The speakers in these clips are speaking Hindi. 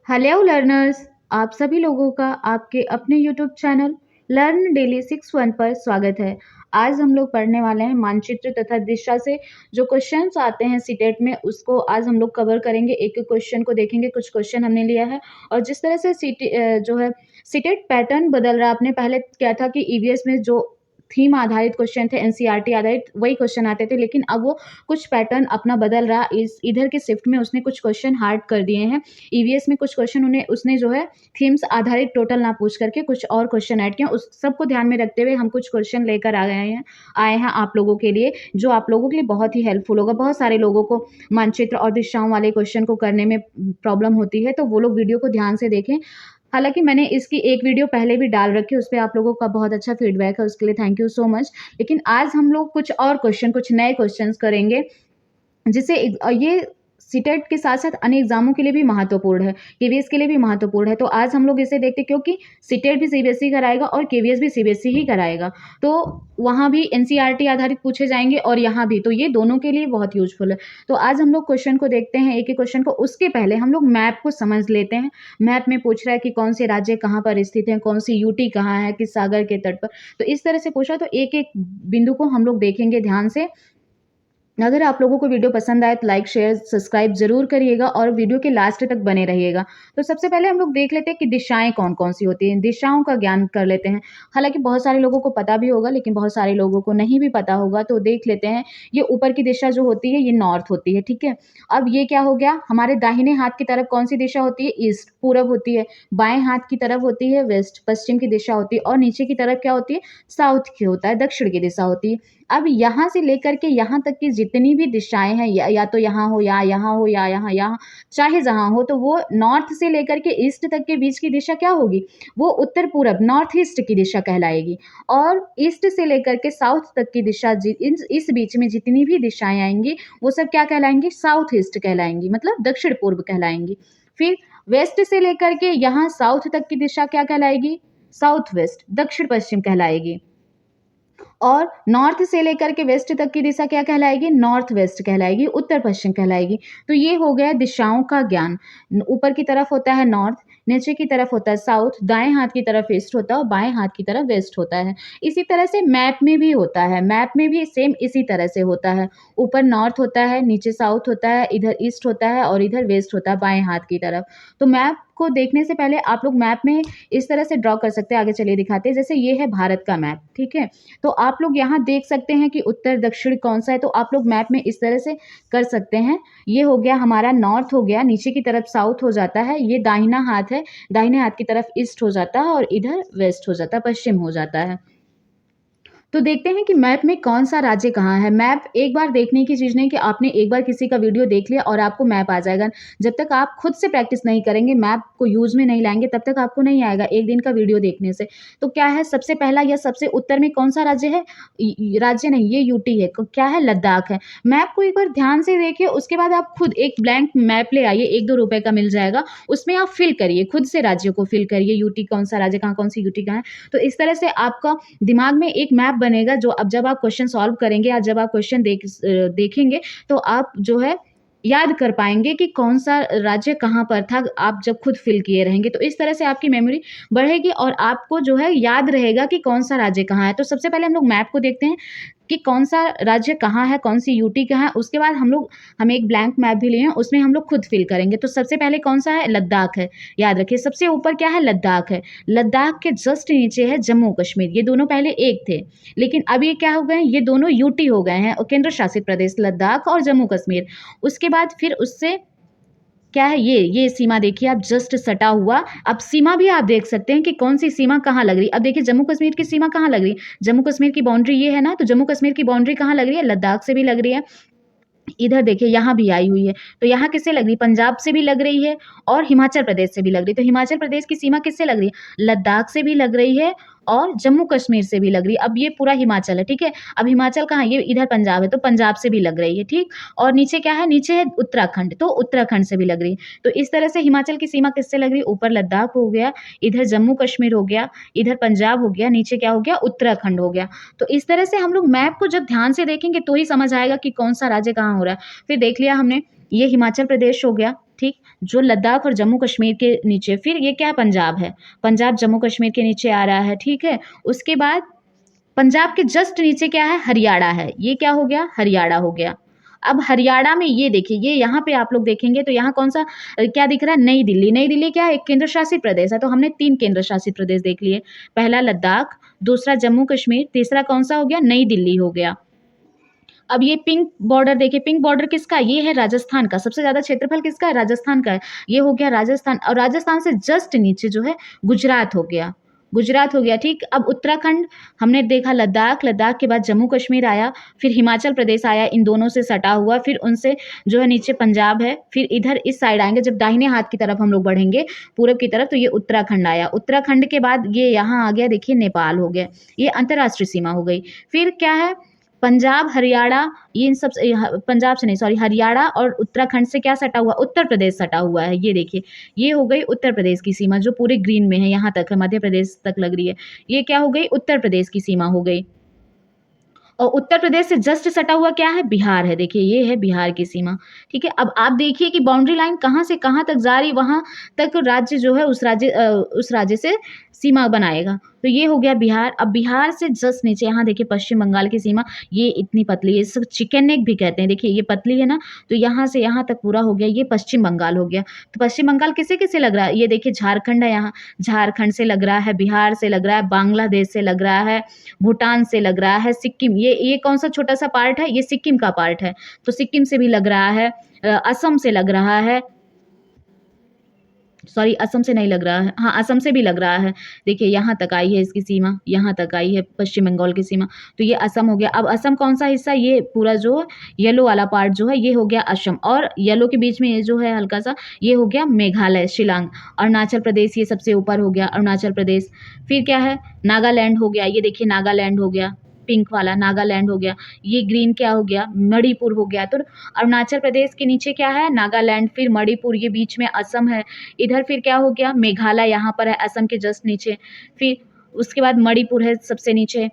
हेलो लर्नर्स, आप सभी लोगों का आपके अपने यूट्यूब चैनल लर्न डेली 61 पर स्वागत है। आज हम लोग पढ़ने वाले हैं मानचित्र तथा दिशा से जो क्वेश्चंस आते हैं सीटेट में, उसको आज हम लोग कवर करेंगे। एक एक क्वेश्चन को देखेंगे। कुछ क्वेश्चन हमने लिया है और जिस तरह से जो है सीटेट पैटर्न बदल रहा है। आपने पहले क्या था कि ईवीएस में जो थीम आधारित क्वेश्चन थे, एनसीईआरटी आधारित वही क्वेश्चन आते थे, लेकिन अब वो कुछ पैटर्न अपना बदल रहा। इस इधर के शिफ्ट में उसने कुछ क्वेश्चन हार्ड कर दिए हैं। ईवीएस में कुछ क्वेश्चन उन्हें उसने जो है थीम्स आधारित टोटल ना पूछ करके कुछ और क्वेश्चन ऐड किए। उस सबको ध्यान में रखते हुए हम कुछ क्वेश्चन लेकर आए हैं आप लोगों के लिए, जो आप लोगों के लिए बहुत ही हेल्पफुल होगा। बहुत सारे लोगों को मानचित्र और दिशाओं वाले क्वेश्चन को करने में प्रॉब्लम होती है, तो वो लोग वीडियो को ध्यान से देखें। हालांकि मैंने इसकी एक वीडियो पहले भी डाल रखी है, उस पर आप लोगों का बहुत अच्छा फीडबैक है, उसके लिए थैंक यू सो मच। लेकिन आज हम लोग कुछ और क्वेश्चन, कुछ नए क्वेश्चंस करेंगे जिससे ये सीटेट के साथ साथ अन्य एग्जामों के लिए भी महत्वपूर्ण है, केवीएस के लिए भी महत्वपूर्ण है। तो आज हम लोग इसे देखते हैं, क्योंकि सीटेट भी सीबीएसई कराएगा और केवीएस भी सीबीएसई ही कराएगा, तो वहाँ भी एनसीईआरटी आधारित पूछे जाएंगे और यहाँ भी, तो ये दोनों के लिए बहुत यूजफुल है। तो आज हम लोग क्वेश्चन को देखते हैं, एक एक क्वेश्चन को। उसके पहले हम लोग मैप को समझ लेते हैं। मैप में पूछ रहा है कि कौन से राज्य कहाँ पर स्थित है, कौन सी यूटी कहाँ है, किस सागर के तट पर। तो इस तरह से पूछा, तो एक एक बिंदु को हम लोग देखेंगे ध्यान से। अगर आप लोगों को वीडियो पसंद आए तो लाइक शेयर सब्सक्राइब जरूर करिएगा और वीडियो के लास्ट तक बने रहिएगा। तो सबसे पहले हम लोग देख लेते हैं कि दिशाएं कौन कौन सी होती हैं, दिशाओं का ज्ञान कर लेते हैं। हालांकि बहुत सारे लोगों को पता भी होगा, लेकिन बहुत सारे लोगों को नहीं भी पता होगा, तो देख लेते हैं। ये ऊपर की दिशा जो होती है ये नॉर्थ होती है, ठीक है। अब ये क्या हो गया, हमारे दाहिने हाथ की तरफ कौन सी दिशा होती है, ईस्ट पूरब होती है। बाएं हाथ की तरफ होती है वेस्ट, पश्चिम की दिशा होती है। और नीचे की तरफ क्या होती है, साउथ की होता है, दक्षिण की दिशा होती है। अब यहाँ से लेकर के यहाँ तक की जितनी भी दिशाएं हैं, या तो यहाँ हो या यहाँ हो या यहाँ चाहे जहाँ हो, तो वो नॉर्थ से लेकर के ईस्ट तक के बीच की दिशा क्या होगी, वो उत्तर पूरब नॉर्थ ईस्ट की दिशा कहलाएगी। और ईस्ट से लेकर के साउथ तक की दिशा, इस बीच में जितनी भी दिशाएं आएंगी वो सब क्या कहलाएंगी, साउथ ईस्ट कहलाएंगी, मतलब दक्षिण पूर्व कहलाएंगी। फिर वेस्ट से लेकर के यहाँ साउथ तक की दिशा क्या कहलाएगी, साउथ वेस्ट, दक्षिण पश्चिम कहलाएगी। और नॉर्थ से लेकर के वेस्ट तक की दिशा क्या कहलाएगी, नॉर्थ वेस्ट कहलाएगी, उत्तर पश्चिम कहलाएगी। तो ये हो गया दिशाओं का ज्ञान। ऊपर की तरफ होता है नॉर्थ, नीचे की तरफ होता है साउथ, दाएं हाथ की तरफ ईस्ट होता है और बाएं हाथ की तरफ वेस्ट होता है। इसी तरह से मैप में भी होता है, मैप में भी सेम इसी तरह से होता है। ऊपर नॉर्थ होता है, नीचे साउथ होता है, इधर ईस्ट होता है और इधर वेस्ट होता है बाएं हाथ की तरफ। तो मैप को देखने से पहले आप लोग मैप में इस तरह से ड्रॉ कर सकते हैं। आगे चलिए दिखाते हैं। जैसे ये है भारत का मैप, ठीक है। तो आप लोग यहाँ देख सकते हैं कि उत्तर दक्षिण कौन सा है, तो आप लोग मैप में इस तरह से कर सकते हैं। ये हो गया हमारा नॉर्थ हो गया, नीचे की तरफ साउथ हो जाता है, ये दाहिना हाथ है, दाहिने हाथ की तरफ ईस्ट हो जाता है और इधर वेस्ट हो जाता है, पश्चिम हो जाता है। तो देखते हैं कि मैप में कौन सा राज्य कहाँ है। मैप एक बार देखने की चीज़ नहीं कि आपने एक बार किसी का वीडियो देख लिया और आपको मैप आ जाएगा। जब तक आप खुद से प्रैक्टिस नहीं करेंगे, मैप को यूज में नहीं लाएंगे, तब तक आपको नहीं आएगा एक दिन का वीडियो देखने से। तो क्या है, सबसे पहला या सबसे उत्तर में कौन सा राज्य है, राज्य नहीं, ये यूटी है। क्या है, लद्दाख है। मैप को एक बार ध्यान से देखिए, उसके बाद आप खुद एक ब्लैंक मैप ले आइए, 1-2 रुपए का मिल जाएगा, उसमें आप फिल करिए, खुद से राज्यों को फिल करिए, यूटी कौन सा राज्य कहाँ, कौन सी यूटी कहाँ है। तो इस तरह से आपका दिमाग में एक मैप बनेगा, जो अब जब आप क्वेश्चन सॉल्व करेंगे या जब आप क्वेश्चन देखेंगे, तो आप जो है याद कर पाएंगे कि कौन सा राज्य कहाँ पर था, आप जब खुद फिल किए रहेंगे। तो इस तरह से आपकी मेमोरी बढ़ेगी और आपको जो है याद रहेगा कि कौन सा राज्य कहाँ है। तो सबसे पहले हम लोग मैप को देखते हैं कि कौन सा राज्य कहाँ है, कौन सी यूटी कहाँ है। उसके बाद हम एक ब्लैंक मैप भी लिए हैं, उसमें हम लोग खुद फिल करेंगे। तो सबसे पहले कौन सा है, लद्दाख है। याद रखिए, सबसे ऊपर क्या है, लद्दाख है। लद्दाख के जस्ट नीचे है जम्मू कश्मीर। ये दोनों पहले एक थे, लेकिन अब ये क्या हो गए हैं, ये दोनों यूटी हो गए हैं, और केंद्र शासित प्रदेश लद्दाख और जम्मू कश्मीर। उसके बाद फिर उससे क्या है, ये सीमा देखिए आप, जस्ट सटा हुआ। अब सीमा भी आप देख सकते हैं कि कौन सी सीमा कहाँ लग रही है। अब देखिए जम्मू कश्मीर की सीमा कहाँ लग रही है, जम्मू कश्मीर की बाउंड्री ये है ना, तो जम्मू कश्मीर की बाउंड्री कहाँ लग रही है, लद्दाख से भी लग रही है। इधर देखिए यहाँ भी आई हुई है, तो यहाँ किससे लग रही है, पंजाब से भी लग रही है और हिमाचल प्रदेश से भी लग रही है। तो हिमाचल प्रदेश की सीमा किससे लग रही है, लद्दाख से भी लग रही है और जम्मू कश्मीर से भी लग रही है। अब ये पूरा हिमाचल है, ठीक है। अब हिमाचल कहाँ है, ये इधर पंजाब है, तो पंजाब से भी लग रही है, ठीक। और नीचे क्या है, नीचे है उत्तराखंड, तो उत्तराखंड से भी लग रही है। तो इस तरह से हिमाचल की सीमा किससे लग रही है, ऊपर लद्दाख हो गया, इधर जम्मू कश्मीर हो गया, इधर पंजाब हो गया, नीचे क्या हो गया, उत्तराखंड हो गया। तो इस तरह से हम लोग मैप को जब ध्यान से देखेंगे तो ही समझ आएगा कि कौन सा राज्य कहाँ हो रहा है। फिर देख लिया हमने, ये हिमाचल प्रदेश हो गया, ठीक, जो लद्दाख और जम्मू कश्मीर के नीचे, फिर ये क्या पंजाब है, पंजाब जम्मू कश्मीर के नीचे आ रहा है, ठीक है। उसके बाद पंजाब के जस्ट नीचे क्या है, हरियाणा है, ये क्या हो गया, हरियाणा हो गया। अब हरियाणा में ये देखिए, ये यहाँ पे आप लोग देखेंगे तो यहाँ कौन सा क्या दिख रहा है, नई दिल्ली। नई दिल्ली क्या है, एक केंद्र शासित प्रदेश है, तो हमने 3 केंद्र शासित प्रदेश देख लिए। पहला लद्दाख, दूसरा जम्मू कश्मीर, तीसरा कौन सा हो गया, नई दिल्ली हो गया। अब ये पिंक बॉर्डर देखिए, पिंक बॉर्डर किसका, ये है राजस्थान का। सबसे ज़्यादा क्षेत्रफल किसका है, राजस्थान का है। ये हो गया राजस्थान, और राजस्थान से जस्ट नीचे जो है गुजरात हो गया, गुजरात हो गया, ठीक। अब उत्तराखंड हमने देखा, लद्दाख, लद्दाख के बाद जम्मू कश्मीर आया, फिर हिमाचल प्रदेश आया, इन दोनों से सटा हुआ, फिर उनसे जो है नीचे पंजाब है, फिर इधर इस साइड आएंगे, जब दाहिने हाथ की तरफ हम लोग बढ़ेंगे पूरब की तरफ, तो ये उत्तराखंड आया। उत्तराखंड के बाद ये यहाँ आ गया, देखिए नेपाल हो गया, ये अंतर्राष्ट्रीय सीमा हो गई। फिर क्या है, पंजाब, हरियाणा, ये इन सब पंजाब से नहीं, सॉरी, हरियाणा और उत्तराखंड से क्या सटा हुआ, उत्तर प्रदेश सटा हुआ है। ये देखिए, ये हो गई उत्तर प्रदेश की सीमा, जो पूरे ग्रीन में है, यहाँ तक है, मध्य प्रदेश तक लग रही है। ये क्या हो गई, उत्तर प्रदेश की सीमा हो गई। और उत्तर प्रदेश से जस्ट सटा हुआ क्या है, बिहार है। देखिए, ये है बिहार की सीमा, ठीक है। अब आप देखिए कि बाउंड्री लाइन कहाँ से कहाँ तक जा रही, वहाँ तक राज्य जो है उस राज्य से सीमा बनाएगा। तो ये हो गया बिहार। अब बिहार से जस्ट नीचे यहाँ देखिए पश्चिम बंगाल की सीमा, ये इतनी पतली है, इसको चिकन नेक भी कहते हैं। देखिए, ये पतली है ना, तो यहाँ से यहाँ तक पूरा हो गया, ये पश्चिम बंगाल हो गया। तो पश्चिम बंगाल किसे किसे लग रहा है, ये देखिए झारखंड है, यहाँ झारखंड से लग रहा है, बिहार से लग रहा है, बांग्लादेश से लग रहा है, भूटान से लग रहा है, सिक्किम, ये कौन सा छोटा सा पार्ट है, ये सिक्किम का पार्ट है, तो सिक्किम से भी लग रहा है, असम से लग रहा है, सॉरी असम से नहीं लग रहा है, हाँ असम से भी लग रहा है। देखिए, यहाँ तक आई है इसकी सीमा, यहाँ तक आई है पश्चिम बंगाल की सीमा, तो ये असम हो गया। अब असम कौन सा हिस्सा, ये पूरा जो येलो वाला पार्ट जो है, ये हो गया असम, और येलो के बीच में ये जो है हल्का सा, ये हो गया मेघालय, शिलांग, अरुणाचल प्रदेश, ये सबसे ऊपर हो गया अरुणाचल प्रदेश। फिर क्या है, नागालैंड हो गया, ये देखिए नागालैंड हो गया, पिंक वाला नागालैंड हो गया। ये ग्रीन क्या हो गया, मणिपुर हो गया। तो अरुणाचल प्रदेश के नीचे क्या है, नागालैंड, फिर मणिपुर, ये बीच में असम है, इधर फिर क्या हो गया, मेघालय यहाँ पर है, असम के जस्ट नीचे। फिर उसके बाद मणिपुर है सबसे नीचे,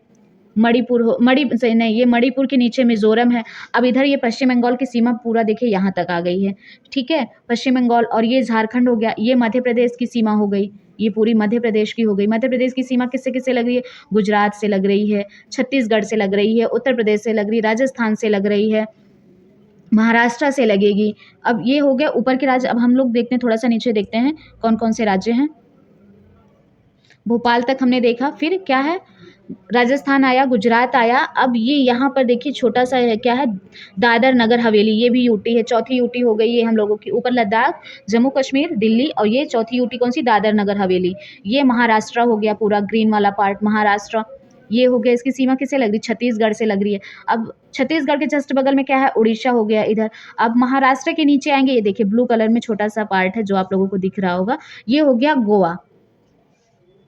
मणिपुर हो, नहीं, ये मणिपुर के नीचे मिजोरम है। अब इधर ये पश्चिम बंगाल की सीमा पूरा देखिए यहाँ तक आ गई है, ठीक है, पश्चिम बंगाल, और ये झारखंड हो गया, ये मध्य प्रदेश की सीमा हो गई, ये पूरी मध्य प्रदेश की हो गई। मध्य प्रदेश की सीमा किससे किससे लग रही है, गुजरात से लग रही है, छत्तीसगढ़ से लग रही है, उत्तर प्रदेश से लग रही है, राजस्थान से लग रही है, महाराष्ट्र से लगेगी। अब ये हो गया ऊपर के राज्य। अब हम लोग देखते हैं, थोड़ा सा नीचे देखते हैं कौन कौन से राज्य हैं। भोपाल तक हमने देखा, फिर क्या है, राजस्थान आया, गुजरात आया। अब ये यहाँ पर देखिए छोटा सा है, क्या है, दादर नगर हवेली, ये भी यूटी है, चौथी यूटी हो गई ये हम लोगों की। ऊपर लद्दाख, जम्मू कश्मीर, दिल्ली, और ये चौथी यूटी कौन सी, दादर नगर हवेली। ये महाराष्ट्र हो गया, पूरा ग्रीन वाला पार्ट महाराष्ट्र। ये हो गया, इसकी सीमा किससे लग रही है, छत्तीसगढ़ से लग रही है। अब छत्तीसगढ़ के जस्ट बगल में क्या है, उड़ीसा हो गया इधर। अब महाराष्ट्र के नीचे आएंगे, ये देखिए ब्लू कलर में छोटा सा पार्ट है जो आप लोगों को दिख रहा होगा, ये हो गया गोवा।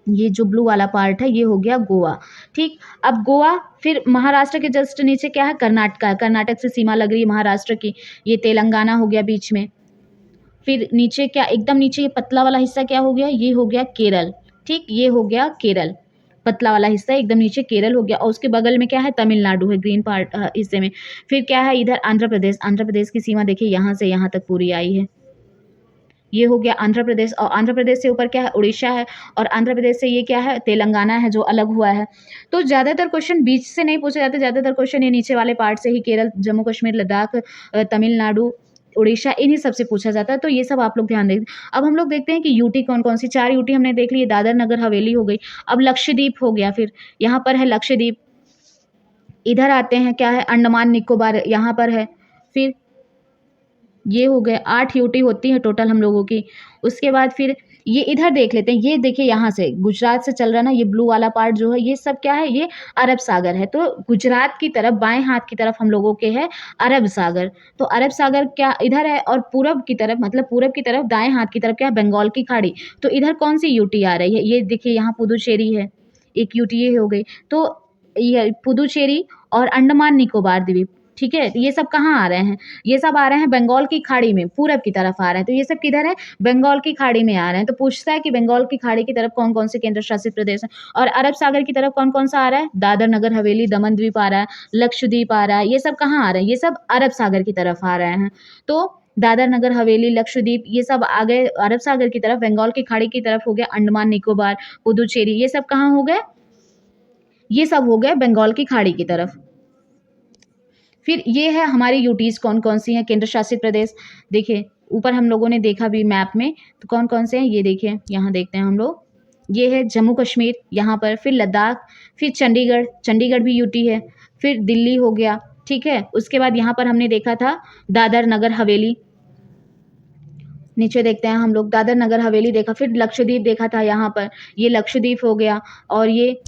ये जो ब्लू वाला पार्ट है, ये हो गया गोवा, ठीक। अब गोवा, फिर महाराष्ट्र के जस्ट नीचे क्या है, कर्नाटक है, कर्नाटक से सीमा लग रही है महाराष्ट्र की। ये तेलंगाना हो गया बीच में। फिर नीचे क्या, एकदम नीचे ये पतला वाला हिस्सा क्या हो गया, ये हो गया केरल, ठीक, ये हो गया केरल, पतला वाला हिस्सा एकदम नीचे केरल हो गया। और उसके बगल में क्या है, तमिलनाडु है, ग्रीन पार्ट हिस्से में। फिर क्या है, इधर आंध्र प्रदेश, आंध्र प्रदेश की सीमा देखिए यहाँ से यहाँ तक पूरी आई है, ये हो गया आंध्र प्रदेश। और आंध्र प्रदेश से ऊपर क्या है, उड़ीसा है, और आंध्र प्रदेश से ये क्या है, तेलंगाना है जो अलग हुआ है। तो ज़्यादातर क्वेश्चन बीच से नहीं पूछे जाते, ज़्यादातर क्वेश्चन ये नीचे वाले पार्ट से ही, केरल, जम्मू कश्मीर, लद्दाख, तमिलनाडु, उड़ीसा, इन्हीं सब से पूछा जाता है। तो ये सब आप लोग ध्यान दें। अब हम लोग देखते हैं कि यूटी कौन कौन सी, 4 यूटी हमने देख ली, दादर नगर हवेली हो गई। अब लक्षद्वीप हो गया, फिर यहाँ पर है लक्षद्वीप। इधर आते हैं, क्या है, अंडमान निकोबार यहाँ पर है। फिर ये हो गए, 8 यूटी होती है टोटल हम लोगों की। उसके बाद फिर ये इधर देख लेते हैं, ये देखिए यहाँ से गुजरात से चल रहा है ना, ये ब्लू वाला पार्ट जो है, ये सब क्या है, ये अरब सागर है। तो गुजरात की तरफ बाएं हाथ की तरफ हम लोगों के है अरब सागर। तो अरब सागर क्या इधर है, और पूरब की तरफ, मतलब पूरब की तरफ दाएं हाथ की तरफ क्या है, बंगाल की खाड़ी। तो इधर कौन सी यूटी आ रही है, ये देखिए यहाँ पुदुचेरी है, एक यूटी ये हो गई। तो ये पुदुचेरी और अंडमान निकोबार द्वीप, ठीक है। ये सब कहाँ आ रहे हैं, ये सब आ रहे हैं बंगाल की खाड़ी में, पूरब की तरफ आ रहे हैं। तो ये सब किधर है, बंगाल की खाड़ी में आ रहे हैं। तो पूछता है कि बंगाल की खाड़ी की तरफ कौन कौन से केंद्र शासित प्रदेश हैं, और अरब सागर की तरफ कौन कौन सा आ रहा है, दादर नगर हवेली, दमन द्वीप आ रहा है, लक्षद्वीप आ रहा है। ये सब कहाँ आ रहे हैं, ये सब अरब सागर की तरफ आ रहे हैं। तो दादर नगर हवेली, लक्षद्वीप ये सब आ गए अरब सागर की तरफ, बंगाल की खाड़ी की तरफ हो गया, अंडमान निकोबार, पुदुचेरी ये सब कहाँ हो गए? ये सब हो गए बंगाल की खाड़ी की तरफ। फिर ये है हमारी यूटीज़ कौन-कौन सी हैं, केंद्र शासित प्रदेश। देखिए, ऊपर हम लोगों ने देखा भी मैप में, तो कौन-कौन से हैं ये देखिए, यहाँ देखते हैं हम लोग। ये है जम्मू कश्मीर यहाँ पर, फिर लद्दाख, फिर चंडीगढ़, चंडीगढ़ भी यूटी है, फिर दिल्ली हो गया, ठीक है? उसके बाद यहाँ पर हमने देखा था दादर नगर हवेली। नीचे देखते हैं हम लोग दादर नगर हवेली देखा, फिर लक्षद्वीप देखा था यहाँ पर, ये लक्षद्वीप हो गया और ये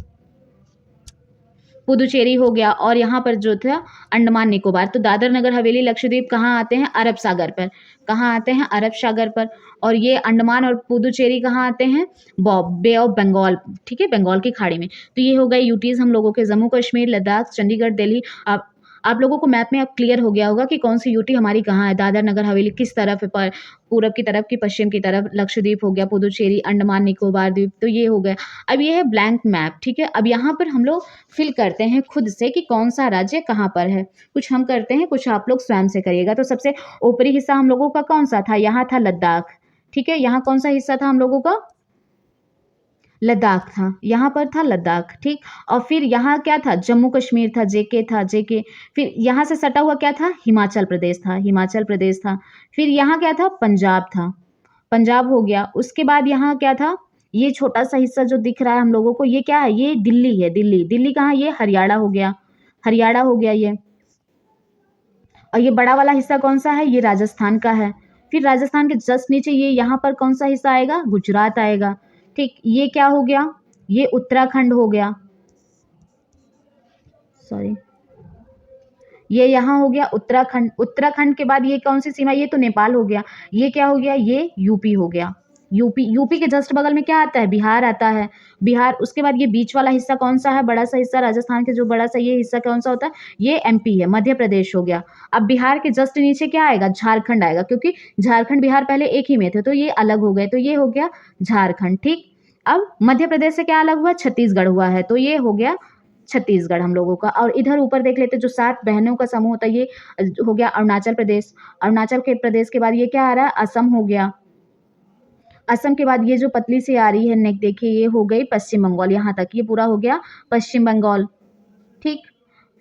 पुदुचेरी हो गया और यहाँ पर जो था अंडमान निकोबार। तो दादर नगर हवेली लक्षद्वीप कहाँ आते हैं? अरब सागर पर। कहाँ आते हैं? अरब सागर पर। और ये अंडमान और पुदुचेरी कहाँ आते हैं? बे ऑफ बंगाल, ठीक है, बंगाल की खाड़ी में। तो ये हो गए यूटीज हम लोगों के, जम्मू कश्मीर, लद्दाख, चंडीगढ़, दिल्ली। आप लोगों को मैप में अब क्लियर हो गया होगा कि कौन सी यूटी हमारी कहाँ है, दादर नगर हवेली किस तरफ है, पर पूरब की तरफ की पश्चिम की तरफ, लक्षद्वीप हो गया, पुदुचेरी, अंडमान निकोबार द्वीप, तो ये हो गया। अब ये है ब्लैंक मैप, ठीक है। अब यहाँ पर हम लोग फिल करते हैं खुद से कि कौन सा राज्य कहाँ पर है। कुछ हम करते हैं, कुछ आप लोग स्वयं से करिएगा। तो सबसे ऊपरी हिस्सा हम लोगों का कौन सा था? यहाँ था लद्दाख, ठीक है। यहाँ कौन सा हिस्सा था हम लोगों का? लद्दाख था, यहाँ पर था लद्दाख, ठीक। और फिर यहाँ क्या था? जम्मू कश्मीर था, जेके था, जेके। फिर यहाँ से सटा हुआ क्या था? हिमाचल प्रदेश था, हिमाचल प्रदेश था। फिर यहाँ क्या था? पंजाब था, पंजाब हो गया। उसके बाद यहाँ क्या था? ये छोटा सा हिस्सा जो दिख रहा है हम लोगों को, ये क्या है? ये दिल्ली है, दिल्ली। दिल्ली कहाँ? ये हरियाणा हो गया, हरियाणा हो गया ये। और ये बड़ा वाला हिस्सा कौन सा है? ये राजस्थान का है। फिर राजस्थान के जस्ट नीचे ये यहाँ पर कौन सा हिस्सा आएगा? गुजरात आएगा, ठीक। ये क्या हो गया? ये उत्तराखंड हो गया, सॉरी, ये यहाँ हो गया उत्तराखंड। उत्तराखंड के बाद ये कौन सी सीमा? ये तो नेपाल हो गया। ये क्या हो गया? ये यूपी हो गया, यूपी। यूपी के जस्ट बगल में क्या आता है? बिहार आता है, बिहार। उसके बाद ये बीच वाला हिस्सा कौन सा है? बड़ा सा हिस्सा राजस्थान के जो बड़ा सा ये हिस्सा कौन सा होता है? ये एमपी है, मध्य प्रदेश हो गया। अब बिहार के जस्ट नीचे क्या आएगा? झारखंड आएगा, क्योंकि झारखंड बिहार पहले एक ही में थे, तो ये अलग हो गए, तो ये हो गया झारखंड, ठीक। अब मध्य प्रदेश से क्या अलग हुआ? छत्तीसगढ़ हुआ है, तो ये हो गया छत्तीसगढ़ हम लोगों का। और इधर ऊपर देख लेते, जो 7 बहनों का समूह होता है, ये हो गया अरुणाचल प्रदेश। अरुणाचल के प्रदेश के बाद ये क्या आ रहा है? असम हो गया। असम के बाद ये जो पतली सी आ रही है नेक, देखिए ये हो गई पश्चिम बंगाल, यहाँ तक ये पूरा हो गया पश्चिम बंगाल, ठीक।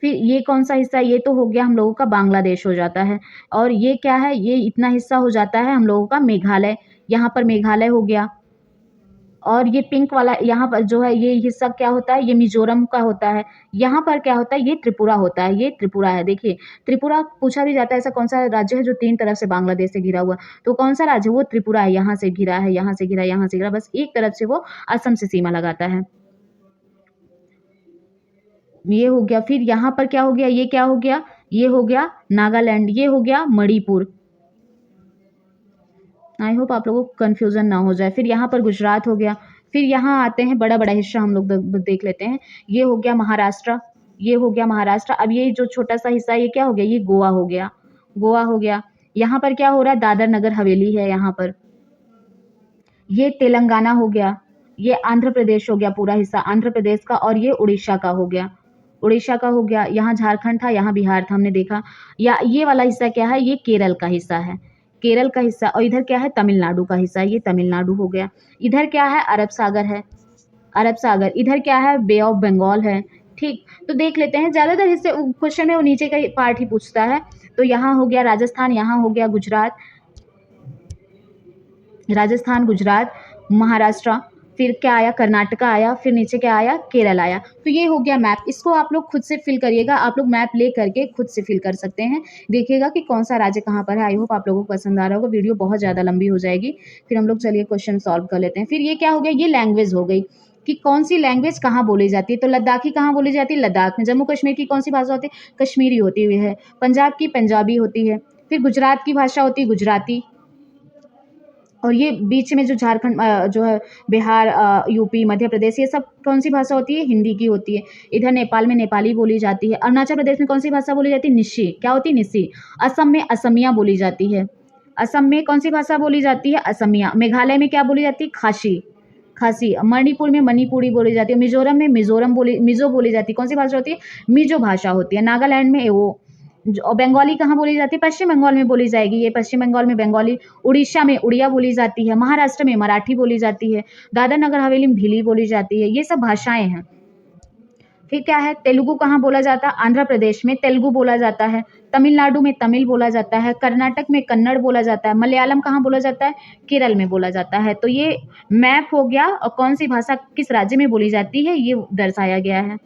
फिर ये कौन सा हिस्सा? ये तो हो गया हम लोगों का बांग्लादेश हो जाता है। और ये क्या है? ये इतना हिस्सा हो जाता है हम लोगों का मेघालय, यहाँ पर मेघालय हो गया। और ये पिंक वाला यहाँ पर जो है, ये हिस्सा क्या होता है? ये मिज़ोरम का होता है। यहाँ पर क्या होता है? ये त्रिपुरा होता है, ये त्रिपुरा है। देखिए, त्रिपुरा पूछा भी जाता है, ऐसा कौन-सा राज्य है जो 3 तरफ से बांग्लादेश से घिरा हुआ? तो कौन-सा राज्य है? वो त्रिपुरा है, यहाँ से घिरा है, यहाँ से घिरा, यहाँ से घिरा, बस एक तरफ से वो असम से सीमा लगाता है। ये हो गया। फिर यहाँ पर क्या हो गया? ये क्या हो गया? ये हो गया नागालैंड, ये हो गया मणिपुर। आई होप आप लोगों को कन्फ्यूज़न ना हो जाए। फिर यहाँ पर गुजरात हो गया। फिर यहाँ आते हैं, बड़ा-बड़ा हिस्सा हम लोग देख लेते हैं। ये हो गया महाराष्ट्र, ये हो गया महाराष्ट्र। अब ये जो छोटा-सा हिस्सा, ये क्या हो गया? ये गोवा हो गया, गोवा हो गया। यहाँ पर क्या हो रहा है? दादर नगर हवेली है यहाँ पर। ये तेलंगाना हो गया, ये आंध्र प्रदेश हो गया पूरा हिस्सा, आंध्र प्रदेश का। और ये उड़ीसा का हो गया, उड़ीसा का हो गया। यहाँ झारखंड था, यहाँ बिहार था, हमने देखा। या ये वाला हिस्सा क्या है? ये केरल का हिस्सा है, केरल का हिस्सा। और इधर क्या है? तमिलनाडु का हिस्सा, ये तमिलनाडु हो गया। इधर क्या है? अरब सागर है, अरब सागर। इधर क्या है? बे ऑफ बंगाल है, ठीक। तो देख लेते हैं, ज़्यादातर हिस्से क्वेश्चन में वो नीचे का पार्ट ही पूछता है। तो यहाँ हो गया राजस्थान, यहाँ हो गया गुजरात, राजस्थान, गुजरात, महाराष्ट्र। फिर क्या आया? कर्नाटका आया। फिर नीचे क्या आया? केरल आया। तो ये हो गया मैप। इसको आप लोग खुद से फिल करिएगा, आप लोग मैप ले करके खुद से फिल कर सकते हैं। देखिएगा कि कौन सा राज्य कहाँ पर है। आई होप आप लोगों को पसंद आ रहा होगा। वीडियो बहुत ज़्यादा लंबी हो जाएगी। फिर हम लोग चलिए क्वेश्चन सॉल्व कर लेते हैं। फिर ये क्या हो गया? ये लैंग्वेज हो गई कि कौन सी लैंग्वेज कहाँ बोली जाती है। तो लद्दाखी कहाँ बोली जाती है? लद्दाख में। जम्मू कश्मीर की कौन सी भाषा होती है? कश्मीरी होती हुई है। पंजाब की पंजाबी होती है। फिर गुजरात की भाषा होती है गुजराती। और ये बीच में जो झारखंड जो है, बिहार, यूपी, मध्य प्रदेश, ये सब कौन सी भाषा होती है? हिंदी की होती है। इधर नेपाल में नेपाली बोली जाती है। अरुणाचल प्रदेश में कौन सी भाषा बोली जाती है? निस्सी। क्या होती है? निस्सी। असम में असमिया बोली जाती है। असम में कौन सी भाषा बोली जाती है? असमिया। मेघालय में क्या बोली जाती है? खासी, खासी। मणिपुर में मणिपुरी बोली जाती है। मिजोरम में मिजो बोली जाती है। कौन सी भाषा होती है? मिजो भाषा होती है। नागालैंड में एवो। जो बंगाली कहाँ बोली जाती है? पश्चिम बंगाल में बोली जाएगी। ये पश्चिम बंगाल में बंगाली, उड़ीसा में उड़िया बोली जाती है, महाराष्ट्र में मराठी बोली जाती है, दादर नगर हवेली में भिली बोली जाती है। ये सब भाषाएं हैं। फिर क्या है? तेलुगु कहाँ बोला जाता है? आंध्र प्रदेश में तेलुगु बोला जाता है, तमिलनाडु में तमिल बोला जाता है, कर्नाटक में कन्नड़ बोला जाता है, मलयालम कहाँ बोला जाता है? केरल में बोला जाता है। तो ये मैप हो गया और कौन सी भाषा किस राज्य में बोली जाती है ये दर्शाया गया है।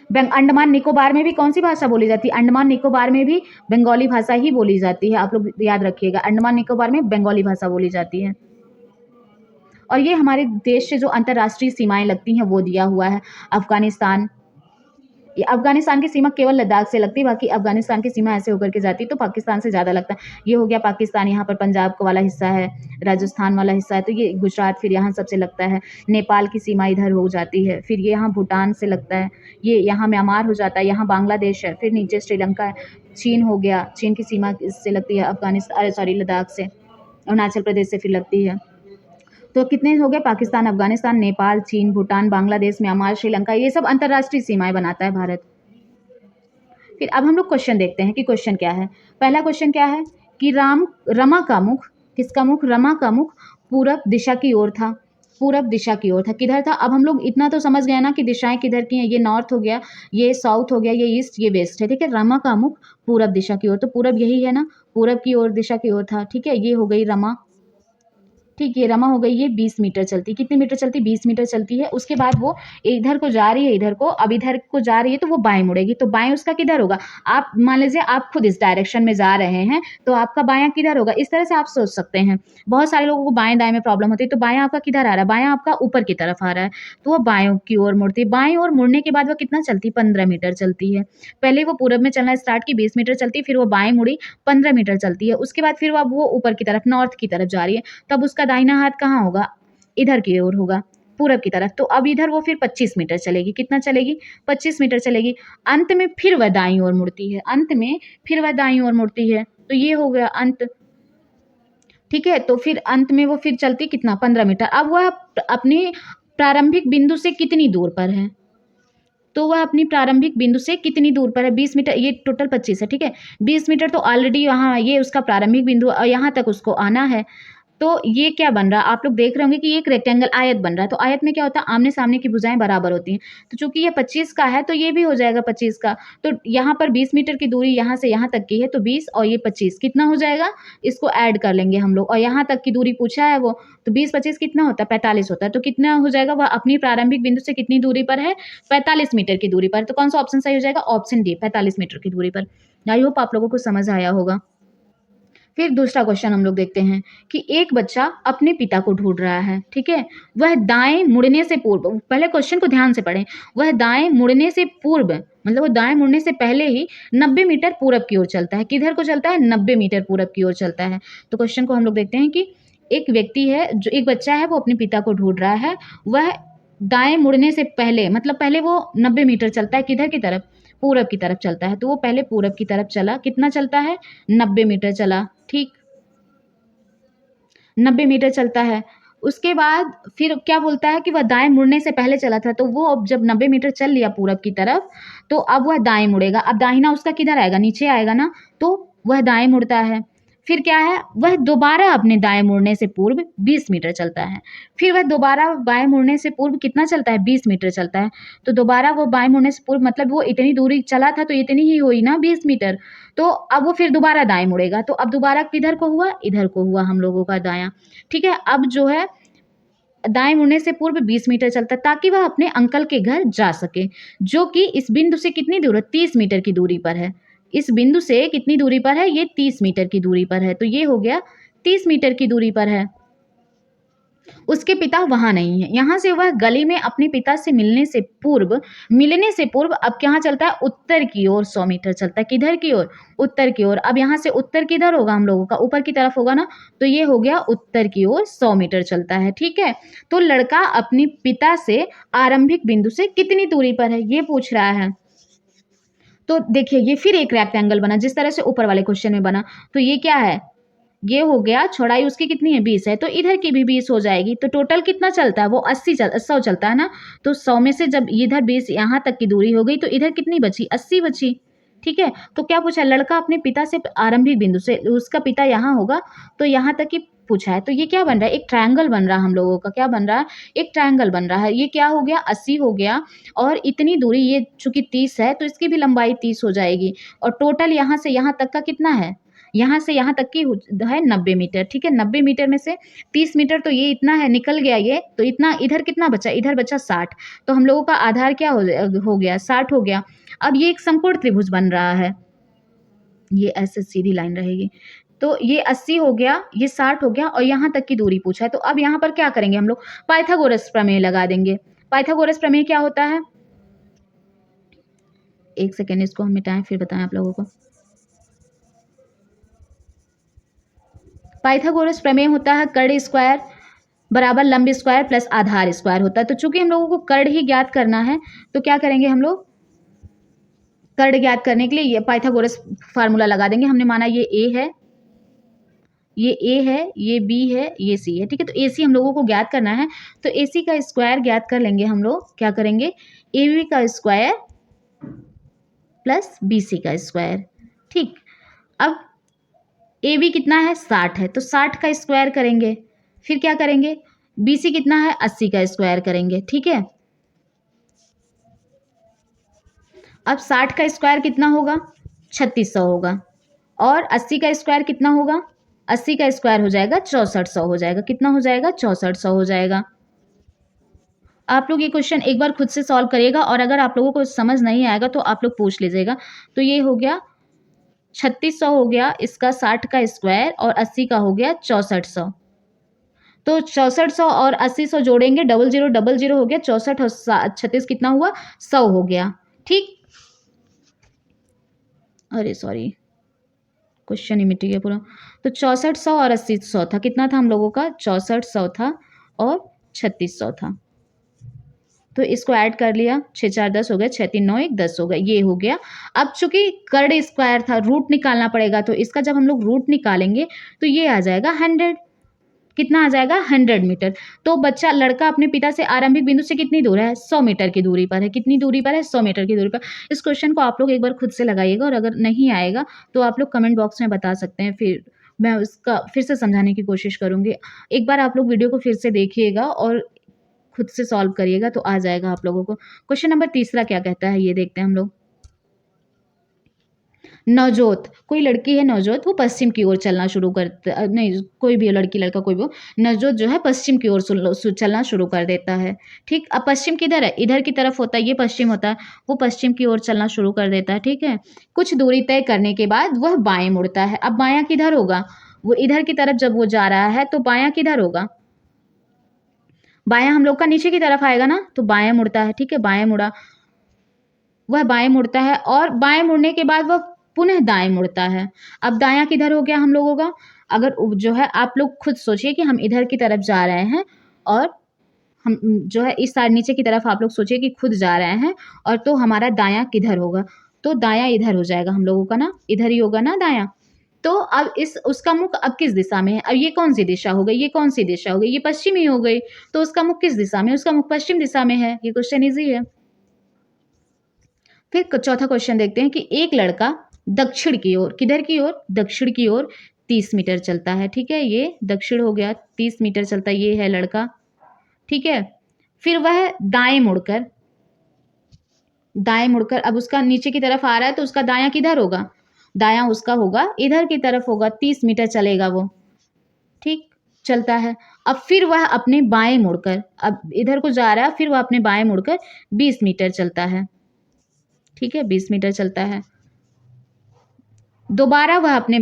अंडमान निकोबार में भी कौन सी भाषा बोली जाती है? अंडमान निकोबार में भी बंगाली भाषा ही बोली जाती है। आप लोग याद रखिएगा, अंडमान निकोबार में बंगाली भाषा बोली जाती है। और ये हमारे देश से जो अंतर्राष्ट्रीय सीमाएं लगती हैं वो दिया हुआ है। अफगानिस्तान, ये अफगानिस्तान की सीमा केवल लद्दाख से लगती है, बाकी अफगानिस्तान की सीमा ऐसे होकर के जाती है तो पाकिस्तान से ज़्यादा लगता है। ये हो गया पाकिस्तान, यहाँ पर पंजाब का वाला हिस्सा है, राजस्थान वाला हिस्सा है, तो ये गुजरात फिर यहाँ सबसे लगता है। नेपाल की सीमा इधर हो जाती है, फिर ये यहाँ भूटान से लगता है, ये यहाँ म्यांमार हो जाता है, यहाँ बांग्लादेश है, फिर नीचे श्रीलंका है, चीन हो गया, चीन की सीमा इससे लगती है, अफगानिस्तान सॉरी लद्दाख से, अरुणाचल प्रदेश से फिर लगती है। तो कितने हो गए? पाकिस्तान, अफगानिस्तान, नेपाल, चीन, भूटान, बांग्लादेश, म्यांमार, श्रीलंका, ये सब अंतर्राष्ट्रीय सीमाएं बनाता है भारत। फिर अब हम लोग क्वेश्चन देखते हैं कि क्वेश्चन क्या है। पहला क्वेश्चन क्या है कि रमा का मुख, किसका मुख? रमा का मुख पूरब दिशा की ओर था। पूरब दिशा की ओर था। किधर था? अब हम लोग इतना तो समझ गए ना कि दिशाएं किधर की हैं। ये नॉर्थ हो गया, ये साउथ हो गया, ये ईस्ट, ये वेस्ट है। ठीक है, रमा का मुख पूरब दिशा की ओर, तो पूरब यही है ना, पूरब की ओर दिशा की ओर था। ठीक है, ये हो गई रमा। ठीक, ये रमा हो गई, ये 20 मीटर चलती। कितने मीटर चलती? 20 मीटर चलती है। उसके बाद वो इधर को जा रही है, इधर को, अब इधर को जा रही है तो वो बाएं मुड़ेगी, तो बाएं उसका किधर होगा? आप मान लीजिए आप खुद इस डायरेक्शन में जा रहे हैं तो आपका बायां किधर होगा? इस तरह से आप सोच सकते हैं। बहुत सारे लोगों को बाएं दाएं में प्रॉब्लम होती है, तो बायां आपका किधर आ रहा है? बायां आपका ऊपर की तरफ आ रहा है, तो वो बायों की ओर मुड़ती है। बाएं ओर मुड़ने के बाद वो कितना चलती? 15 मीटर चलती है। पहले वो पूरब में चलना स्टार्ट की, 20 मीटर चलती, फिर वो बाएं मुड़ी, 15 मीटर चलती है। उसके बाद फिर वो ऊपर की तरफ, नॉर्थ की तरफ जा रही है, तब उसका दाहिना हाथ कहाँ होगा? इधर की ओर होगा, पूरब की तरफ। तो अब इधर वो फिर 25 मीटर चलेगी। कितना चलेगी? 25 मीटर चलेगी। अंत में फिर वह दाईं ओर मुड़ती है, अंत में फिर वह दाईं ओर मुड़ती है, तो ये हो गया अंत। ठीक है, तो फिर अंत में वो फिर चलती कितना? 15 मीटर। अब वह अपने प्रारंभिक बिंदु से कितनी दूर पर है? तो वह अपनी प्रारंभिक बिंदु से कितनी दूर पर है? 20 मीटर, ये टोटल 25 है। ठीक है, 20 मीटर तो ऑलरेडी यहाँ ये उसका प्रारंभिक बिंदु और यहाँ तक उसको आना है। तो ये क्या बन रहा है? आप लोग देख रहे होंगे कि ये एक रेक्टेंगल आयत बन रहा है। तो आयत में क्या होता है? आमने सामने की भुजाएं बराबर होती हैं। तो चूंकि ये 25 का है तो ये भी हो जाएगा 25 का। तो यहाँ पर 20 मीटर की दूरी यहाँ से यहाँ तक की है, तो 20 और ये 25 कितना हो जाएगा? इसको ऐड कर लेंगे हम लोग, और यहाँ तक की दूरी पूछा है वो, तो 20-25 कितना होता है? 45 होता है। तो कितना हो जाएगा? वह अपनी प्रारंभिक बिंदु से कितनी दूरी पर है? 45 मीटर की दूरी पर। तो कौन सा ऑप्शन सही हो जाएगा? ऑप्शन डी, 45 मीटर की दूरी पर। आई होप आप लोगों को समझ आया होगा। फिर दूसरा क्वेश्चन हम लोग देखते हैं कि एक बच्चा अपने पिता को ढूंढ रहा है। ठीक है, वह दाएं मुड़ने से पूर्व, पहले क्वेश्चन को ध्यान से पढ़ें, वह दाएं मुड़ने से पूर्व, मतलब वो दाएं मुड़ने से पहले ही 90 मीटर पूरब की ओर चलता है। किधर को चलता है? 90 मीटर पूरब की ओर चलता है। तो क्वेश्चन को हम लोग देखते हैं कि एक व्यक्ति है, जो एक बच्चा है, वो अपने पिता को ढूंढ रहा है। वह दाएं मुड़ने से पहले, मतलब पहले वो 90 मीटर चलता है, किधर की तरफ? पूरब की तरफ चलता है। तो वो पहले पूरब की तरफ चला, कितना चलता है? 90 मीटर चला। ठीक, 90 मीटर चलता है। उसके बाद फिर क्या बोलता है कि वह दाएं मुड़ने से पहले चला था, तो वो अब जब 90 मीटर चल लिया पूरब की तरफ, तो अब वह दाएं मुड़ेगा। अब दाहिना उसका किधर आएगा? नीचे आएगा ना, तो वह दाएं मुड़ता है। फिर क्या है? वह दोबारा अपने दाएं मुड़ने से पूर्व 20 मीटर चलता है। फिर वह दोबारा बाएं मुड़ने से पूर्व कितना चलता है? 20 मीटर चलता है। तो दोबारा वो बाएं मुड़ने से पूर्व, मतलब वो इतनी दूरी चला था तो इतनी ही हुई ना, 20 मीटर। तो अब वो फिर दोबारा दाएं मुड़ेगा, तो अब दोबारा किधर को हुआ? इधर को हुआ हम लोगों का दायां। ठीक है, अब जो है दाएं मुड़ने से पूर्व 20 मीटर चलता है ताकि वह अपने अंकल के घर जा सके, जो कि इस बिंदु से कितनी दूर है? 30 मीटर की दूरी पर है। इस बिंदु से कितनी दूरी पर है? ये 30 मीटर की दूरी पर है। तो ये हो गया 30 मीटर की दूरी पर है। उसके पिता वहां नहीं है। यहां से वह गली में अपने पिता से मिलने से पूर्व अब कहाँ चलता है? उत्तर की ओर 100 मीटर चलता है। किधर की ओर? उत्तर की ओर। अब यहाँ से उत्तर किधर होगा? हम लोगों का ऊपर की तरफ होगा ना, तो ये हो गया उत्तर की ओर 100 मीटर चलता है। ठीक है, तो लड़का अपने पिता से आरंभिक बिंदु से कितनी दूरी पर है, ये पूछ रहा है। तो देखिए, ये फिर एक रेक्टेंगल बना जिस तरह से ऊपर वाले क्वेश्चन में बना। तो ये क्या है? ये हो गया, चौड़ाई उसकी कितनी है? 20 है, तो इधर की भी 20 हो जाएगी। तो टोटल कितना चलता है? वो 100 चलता है ना, तो 100 में से जब इधर 20 यहाँ तक की दूरी हो गई तो इधर कितनी बची? 80 बची। ठीक है, तो क्या पूछा, लड़का अपने पिता से आरंभिक बिंदु से, उसका पिता यहाँ होगा तो यहाँ तक की पूछा है। तो ये क्या बन रहा है, एक ट्रायंगल बन रहा है हम लोगों का, क्या बन रहा है, एक ट्रायंगल बन रहा है। ये क्या हो गया, 80 हो गया, और इतनी दूरी, ये चूंकि 30 है तो इसकी भी लंबाई 30 हो जाएगी, और टोटल यहाँ से यहाँ तक का कितना है, यहाँ से यहाँ तक की है 90 मीटर। ठीक है, 90 मीटर में से 30 मीटर तो ये इतना है, निकल गया ये, तो इतना इधर कितना बचा, इधर बचा 60। तो हम लोगों का आधार क्या हो गया, 60 हो गया। अब ये एक समकोण त्रिभुज बन रहा है, ये ऐसे सीधी लाइन रहेगी। तो ये 80 हो गया, ये 60 हो गया, और यहाँ तक की दूरी पूछा है। तो अब यहाँ पर क्या करेंगे हम लोग, पाइथागोरस प्रमेय लगा देंगे। पाइथागोरस प्रमेय क्या होता है, एक सेकेंड इसको हम मिटाएं फिर बताएं आप लोगों को। पाइथागोरस प्रमेय होता है कर्ण स्क्वायर बराबर लंब स्क्वायर प्लस आधार स्क्वायर होता है। तो चूंकि हम लोगों को कर्ण ही ज्ञात करना है, तो क्या करेंगे हम लोग, कर्ण ज्ञात करने के लिए ये पाइथागोरस फार्मूला लगा देंगे। हमने माना ये ए है, ये ए है, ये बी है, ये सी है। ठीक है, तो ए सी हम लोगों को ज्ञात करना है, तो ए सी का स्क्वायर ज्ञात कर लेंगे हम लोग। क्या करेंगे, ए बी का स्क्वायर प्लस बी सी का स्क्वायर। ठीक, अब ए बी कितना है, 60 है, तो 60 का स्क्वायर करेंगे। फिर क्या करेंगे, बी सी कितना है, 80 का स्क्वायर करेंगे। ठीक है, अब 60 का स्क्वायर कितना होगा, 3600 होगा, और 80 का स्क्वायर कितना होगा, 80 का स्क्वायर हो जाएगा 6400 हो जाएगा। कितना हो जाएगा, 6400 हो जाएगा। आप लोग ये क्वेश्चन एक बार खुद से सॉल्व करिएगा, और अगर आप लोगों को समझ नहीं आएगा तो आप लोग पूछ लीजिएगा। तो ये हो गया 3600 हो गया, इसका 60 का स्क्वायर, और 80 का हो गया 6400। तो 6400 और 80 जोड़ेंगे, 0000 हो गया, 64 और 36 कितना हुआ, 100 हो गया। ठीक, अरे सॉरी, क्वेश्चन ही मिट गया पूरा। तो 6400 और 80 था, कितना था हम लोगों का, 6400 था और 3600 था। तो इसको ऐड कर लिया, 6 4 10 हो गया, 6 3 9 1 10 हो गया, ये हो गया। अब चूंकि कर्ण स्क्वायर था, रूट निकालना पड़ेगा, तो इसका जब हम लोग रूट निकालेंगे तो ये आ जाएगा 100। कितना आ जाएगा, 100 मीटर। तो बच्चा, लड़का अपने पिता से आरंभिक बिंदु से कितनी दूर है, 100 मीटर की दूरी पर है। कितनी दूरी पर है, 100 मीटर की दूरी पर। इस क्वेश्चन को आप लोग एक बार खुद से लगाइएगा, और अगर नहीं आएगा तो आप लोग कमेंट बॉक्स में बता सकते हैं, फिर मैं उसका फिर से समझाने की कोशिश करूंगी। एक बार आप लोग वीडियो को फिर से देखिएगा और खुद से सॉल्व करिएगा, तो आ जाएगा आप लोगों को। क्वेश्चन नंबर तीसरा क्या कहता है, ये देखते हैं हम लोग। नवजोत, कोई लड़की है नवजोत, वो पश्चिम की ओर चलना शुरू कर, नहीं कोई भी लड़की लड़का कोई भी हो, नवजोत जो है पश्चिम की ओर चलना शुरू कर देता है। ठीक, अब पश्चिम किधर है, इधर की तरफ होता है, ये पश्चिम होता है, वो पश्चिम की ओर चलना शुरू कर देता है। ठीक है, कुछ दूरी तय करने के बाद वह बाएं मुड़ता है। अब बायां किधर होगा, वो इधर की तरफ जब वो जा रहा है, तो बायां किधर होगा, बायां हम लोग का नीचे की तरफ आएगा ना, तो बायां मुड़ता है। ठीक है, बाएं मुड़ा, वह बाएं मुड़ता है, और बाएं मुड़ने के बाद वह पुनः दाएं मुड़ता है। अब दायां किधर हो गया हम लोगों का, अगर जो है आप लोग खुद सोचिए कि हम इधर की तरफ जा रहे हैं, और हम जो है इस साइड नीचे की तरफ आप लोग सोचिए कि खुद जा रहे हैं, और तो हमारा दायां किधर होगा, तो दायां इधर हो जाएगा हम लोगों का ना, इधर ही होगा ना दायां। तो अब इस उसका मुख अब किस दिशा में है, अब ये कौन सी दिशा हो गई, ये कौन सी दिशा हो गई, ये पश्चिमी हो गई। तो उसका मुख किस दिशा में, उसका मुख पश्चिम दिशा में है। ये क्वेश्चन इजी है। फिर चौथा क्वेश्चन देखते हैं कि एक लड़का दक्षिण की ओर, किधर की ओर, दक्षिण की ओर 30 मीटर चलता है। ठीक है, ये दक्षिण हो गया, 30 मीटर चलता है, ये है लड़का। ठीक है, फिर वह दाएं मुड़कर अब उसका नीचे की तरफ आ रहा है, तो उसका दायां किधर होगा, दायां उसका होगा इधर की तरफ होगा, 30 मीटर चलेगा वो। ठीक, चलता है। अब फिर वह अपने बाएं मुड़कर, अब इधर को जा रहा है, फिर वह अपने बाएं मुड़कर 20 मीटर चलता है। ठीक है, 20 मीटर चलता है। दोबारा वह अपने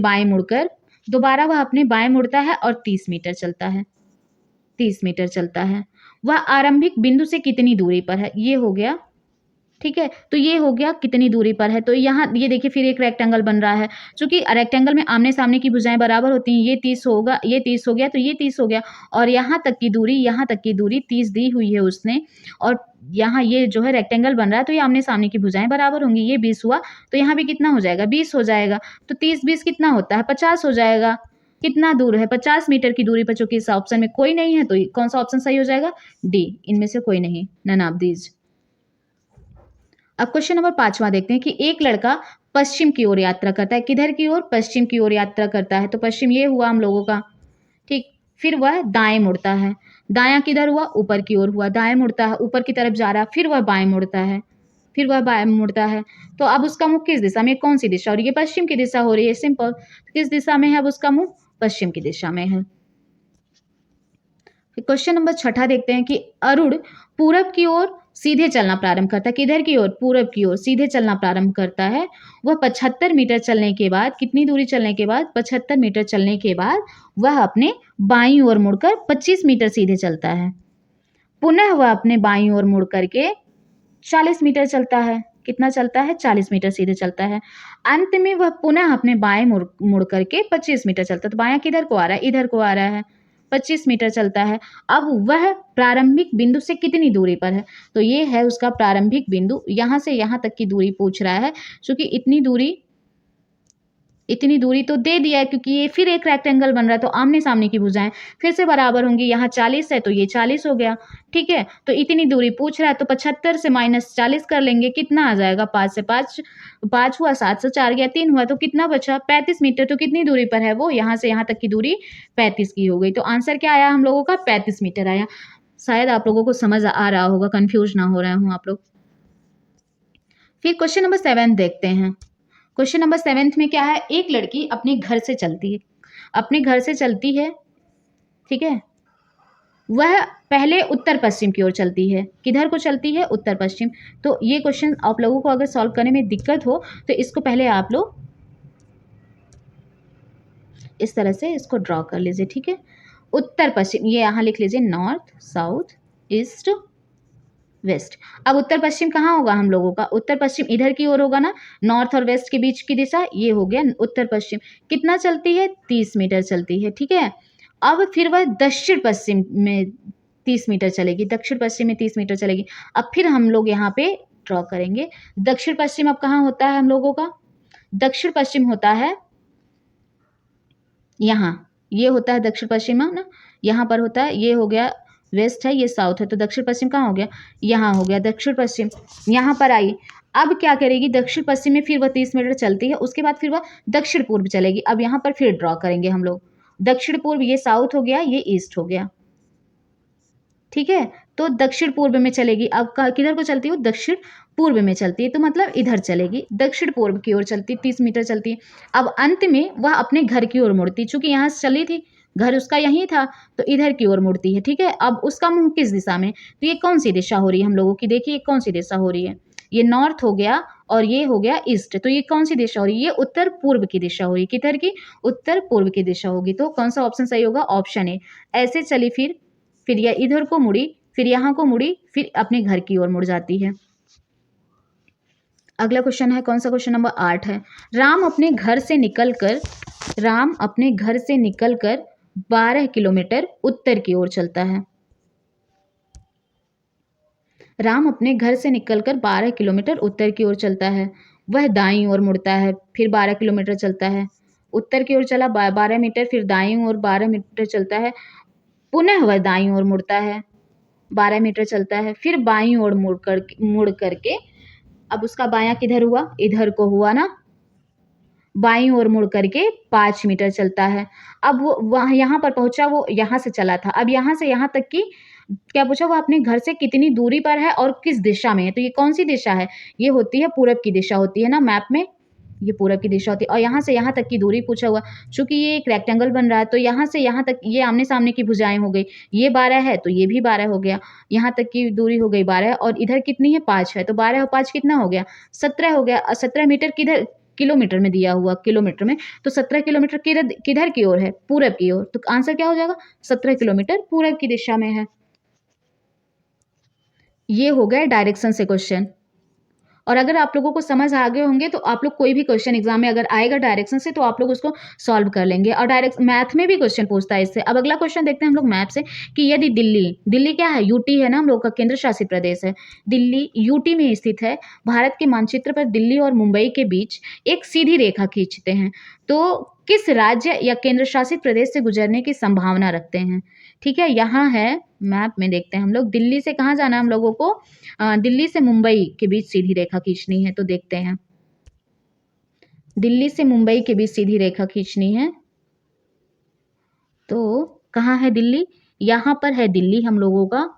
बाएं मुड़ता है और 30 मीटर चलता है, 30 मीटर चलता है। वह आरंभिक बिंदु से कितनी दूरी पर है, ये हो गया। ठीक है, तो ये हो गया कितनी दूरी पर है। तो यहाँ ये देखिए, फिर एक रेक्टेंगल बन रहा है, क्योंकि रेक्टेंगल में आमने सामने की भुजाएं बराबर होती हैं। ये 30 होगा, ये 30 हो गया, तो ये 30 हो गया, और यहाँ तक की दूरी 30 दी हुई है उसने, और यहाँ ये जो है रेक्टेंगल बन रहा है, तो ये आमने सामने की भुजाएं बराबर होंगी। ये 20 हुआ, तो यहाँ भी कितना हो जाएगा, 20 हो जाएगा। तो 30 20 कितना होता है, 50 हो जाएगा। कितना दूर है, 50 मीटर की दूरी पर। चूंकि इस ऑप्शन में कोई नहीं है, तो कौन सा ऑप्शन सही हो जाएगा, डी, इनमें से कोई नहीं, नन ऑफ दीज। अब क्वेश्चन नंबर 5वां देखते हैं कि एक लड़का पश्चिम की ओर यात्रा करता है। किधर की ओर? पश्चिम की ओर यात्रा करता है। तो पश्चिम ये हुआ हम लोगों का, ठीक। फिर वह दाएं मुड़ता है। दायां किधर हुआ? ऊपर की ओर हुआ। दाएं मुड़ता है, ऊपर की तरफ जा रहा है। फिर वह बाएं मुड़ता है। फिर वह बाएं मुड़ता है। तो अब उसका मुख किस दिशा में? कौन सी दिशा हो रही है? पश्चिम की दिशा हो रही है। सिंपल। किस दिशा में है अब उसका मुंह? पश्चिम की दिशा में है। क्वेश्चन नंबर 6 देखते हैं कि अरुण पूरब की ओर सीधे चलना प्रारंभ करता है। किधर की ओर? पूरब की ओर सीधे चलना प्रारंभ करता है। वह 75 मीटर चलने के बाद, कितनी दूरी चलने के बाद? 75 मीटर चलने के बाद वह अपने बाईं ओर मुड़कर 25 मीटर सीधे चलता है। पुनः वह अपने बाईं ओर मुड़ करके 40 मीटर चलता है। कितना चलता है? 40 मीटर सीधे चलता है। अंत में वह पुनः अपने बाएं मुड़ करके 25 मीटर चलता है। तो बायां किधर को आ रहा है? इधर को आ रहा है। 25 मीटर चलता है। अब वह प्रारंभिक बिंदु से कितनी दूरी पर है? तो ये है उसका प्रारंभिक बिंदु। यहां से यहां तक की दूरी पूछ रहा है, क्योंकि इतनी दूरी तो दे दिया है, क्योंकि ये फिर एक रेक्टेंगल बन रहा है, तो आमने सामने की भुजाएं फिर से बराबर होंगी। यहाँ 40 है तो ये 40 हो गया, ठीक है। तो इतनी दूरी पूछ रहा है, तो 75 से -40 कर लेंगे। कितना आ जाएगा? 5 से 5 5 हुआ, 7 से 4 गया, 3 हुआ, तो कितना बचा? 35 मीटर। तो कितनी दूरी पर है वो? यहाँ से यहाँ तक की दूरी 35 की हो गई। तो आंसर क्या आया हम लोगों का? 35 मीटर आया। शायद आप लोगों को समझ आ रहा होगा, कंफ्यूज ना हो रहे हो आप लोग। फिर क्वेश्चन नंबर 7 देखते हैं। क्वेश्चन नंबर 7 में क्या है? एक लड़की अपने घर से चलती है। अपने घर से चलती है, ठीक है। वह पहले उत्तर पश्चिम की ओर चलती है। किधर को चलती है? उत्तर पश्चिम। तो ये क्वेश्चन आप लोगों को अगर सॉल्व करने में दिक्कत हो तो इसको पहले आप लोग इस तरह से इसको ड्रॉ कर लीजिए, ठीक है। उत्तर पश्चिम, ये यहाँ लिख लीजिए, नॉर्थ, साउथ, ईस्ट, वेस्ट। अब उत्तर पश्चिम कहाँ होगा हम लोगों का? उत्तर पश्चिम इधर की ओर होगा ना, नॉर्थ और वेस्ट के बीच की दिशा ये हो गया उत्तर पश्चिम। कितना चलती है? 30 मीटर चलती है, ठीक है। अब फिर वह दक्षिण पश्चिम में 30 मीटर चलेगी। दक्षिण पश्चिम में 30 मीटर चलेगी। अब फिर हम लोग यहाँ पे ड्रॉ करेंगे। दक्षिण पश्चिम अब कहाँ होता है हम लोगों का? दक्षिण पश्चिम होता है यहाँ, ये होता है दक्षिण पश्चिम ना, यहाँ पर होता है। ये हो गया वेस्ट है, ये साउथ है, तो दक्षिण पश्चिम कहाँ हो गया? यहाँ हो गया दक्षिण पश्चिम। यहाँ पर आई। अब क्या करेगी? दक्षिण पश्चिम में फिर वह 30 मीटर चलती है, उसके बाद फिर वह दक्षिण पूर्व चलेगी। अब यहाँ पर फिर ड्रॉ करेंगे हम लोग। दक्षिण पूर्व, ये साउथ हो गया, ये ईस्ट हो गया, ठीक है। तो दक्षिण पूर्व में चलेगी। अब किधर को चलती है? दक्षिण पूर्व में चलती है, तो मतलब इधर चलेगी, दक्षिण पूर्व की ओर चलती है, 30 मीटर चलती है। अब अंत में वह अपने घर की ओर मुड़ती, चूंकि यहाँ से चली थी, घर उसका यहीं था, तो इधर की ओर मुड़ती है, ठीक है। अब उसका मुंह किस दिशा में? तो ये कौन सी दिशा हो रही है हम लोगों की? देखिए कौन सी दिशा हो रही है। ये नॉर्थ हो गया और ये हो गया ईस्ट। तो ये कौन सी दिशा हो रही है? ये उत्तर पूर्व की दिशा हो रही है। किधर की? उत्तर पूर्व की दिशा होगी। तो कौन सा ऑप्शन सही होगा? Option A. ऐसे चली, फिर यह इधर को मुड़ी, फिर यहाँ को मुड़ी, फिर अपने घर की ओर मुड़ जाती है। अगला क्वेश्चन है, कौन सा? क्वेश्चन नंबर 8 है। राम अपने घर से निकलकर 12 किलोमीटर उत्तर की ओर चलता है। राम अपने घर से निकलकर 12 किलोमीटर उत्तर की ओर चलता है। वह दाईं ओर मुड़ता है, फिर 12 किलोमीटर चलता है। उत्तर की ओर चला 12 मीटर, फिर दाईं ओर 12 मीटर चलता है। पुनः वह दाईं ओर मुड़ता है, 12 मीटर चलता है, फिर बाईं ओर मुड़ करके अब उसका बायां किधर हुआ? इधर को हुआ ना, बाईं ओर मुड़ करके 5 मीटर चलता है। अब वो वहाँ यहाँ पर पहुंचा, वो यहाँ से चला था। अब यहाँ से यहाँ तक की क्या पूछा? वो अपने घर से कितनी दूरी पर है और किस दिशा में है। तो ये कौन सी दिशा है? ये होती है पूरब की दिशा होती है ना, मैप में ये पूरब की दिशा होती है। और यहाँ से यहाँ तक की दूरी पूछा हुआ, चूंकि ये एक रेक्टेंगल बन रहा है, तो यहाँ से यहाँ तक ये आमने सामने की भुजाएं हो गई। ये 12 है तो ये भी 12 हो गया। यहाँ तक की दूरी हो गई 12, और इधर कितनी है? 5 है, तो 12 और 5 कितना हो गया? 17 हो गया। 17 मीटर किधर? किलोमीटर में दिया हुआ, किलोमीटर में। तो 17 किलोमीटर किधर किधर की ओर है? पूरब की ओर। तो आंसर क्या हो जाएगा? 17 किलोमीटर पूरब की दिशा में है। ये हो गया डायरेक्शन से क्वेश्चन। और अगर आप लोगों को समझ आ गए होंगे तो आप लोग कोई भी क्वेश्चन एग्जाम में अगर आएगा डायरेक्शन से तो आप लोग उसको सॉल्व कर लेंगे। और डायरेक्ट मैथ में भी क्वेश्चन पूछता है इससे। अब अगला क्वेश्चन देखते हैं हम लोग मैथ से, कि यदि दिल्ली क्या है? यूटी है ना, हम लोग का केंद्र शासित प्रदेश है। दिल्ली यूटी में स्थित है। भारत के मानचित्र पर दिल्ली और मुंबई के बीच एक सीधी रेखा खींचते हैं, तो किस राज्य या केंद्र शासित प्रदेश से गुजरने की संभावना रखते हैं? ठीक है, यहाँ है मैप में, देखते हैं हम लोग। दिल्ली से कहाँ जाना है हम लोगों को? दिल्ली से मुंबई के बीच सीधी रेखा खींचनी है, तो देखते हैं। दिल्ली से मुंबई के बीच सीधी रेखा खींचनी है। तो कहाँ है दिल्ली? यहाँ पर है दिल्ली हम लोगों का।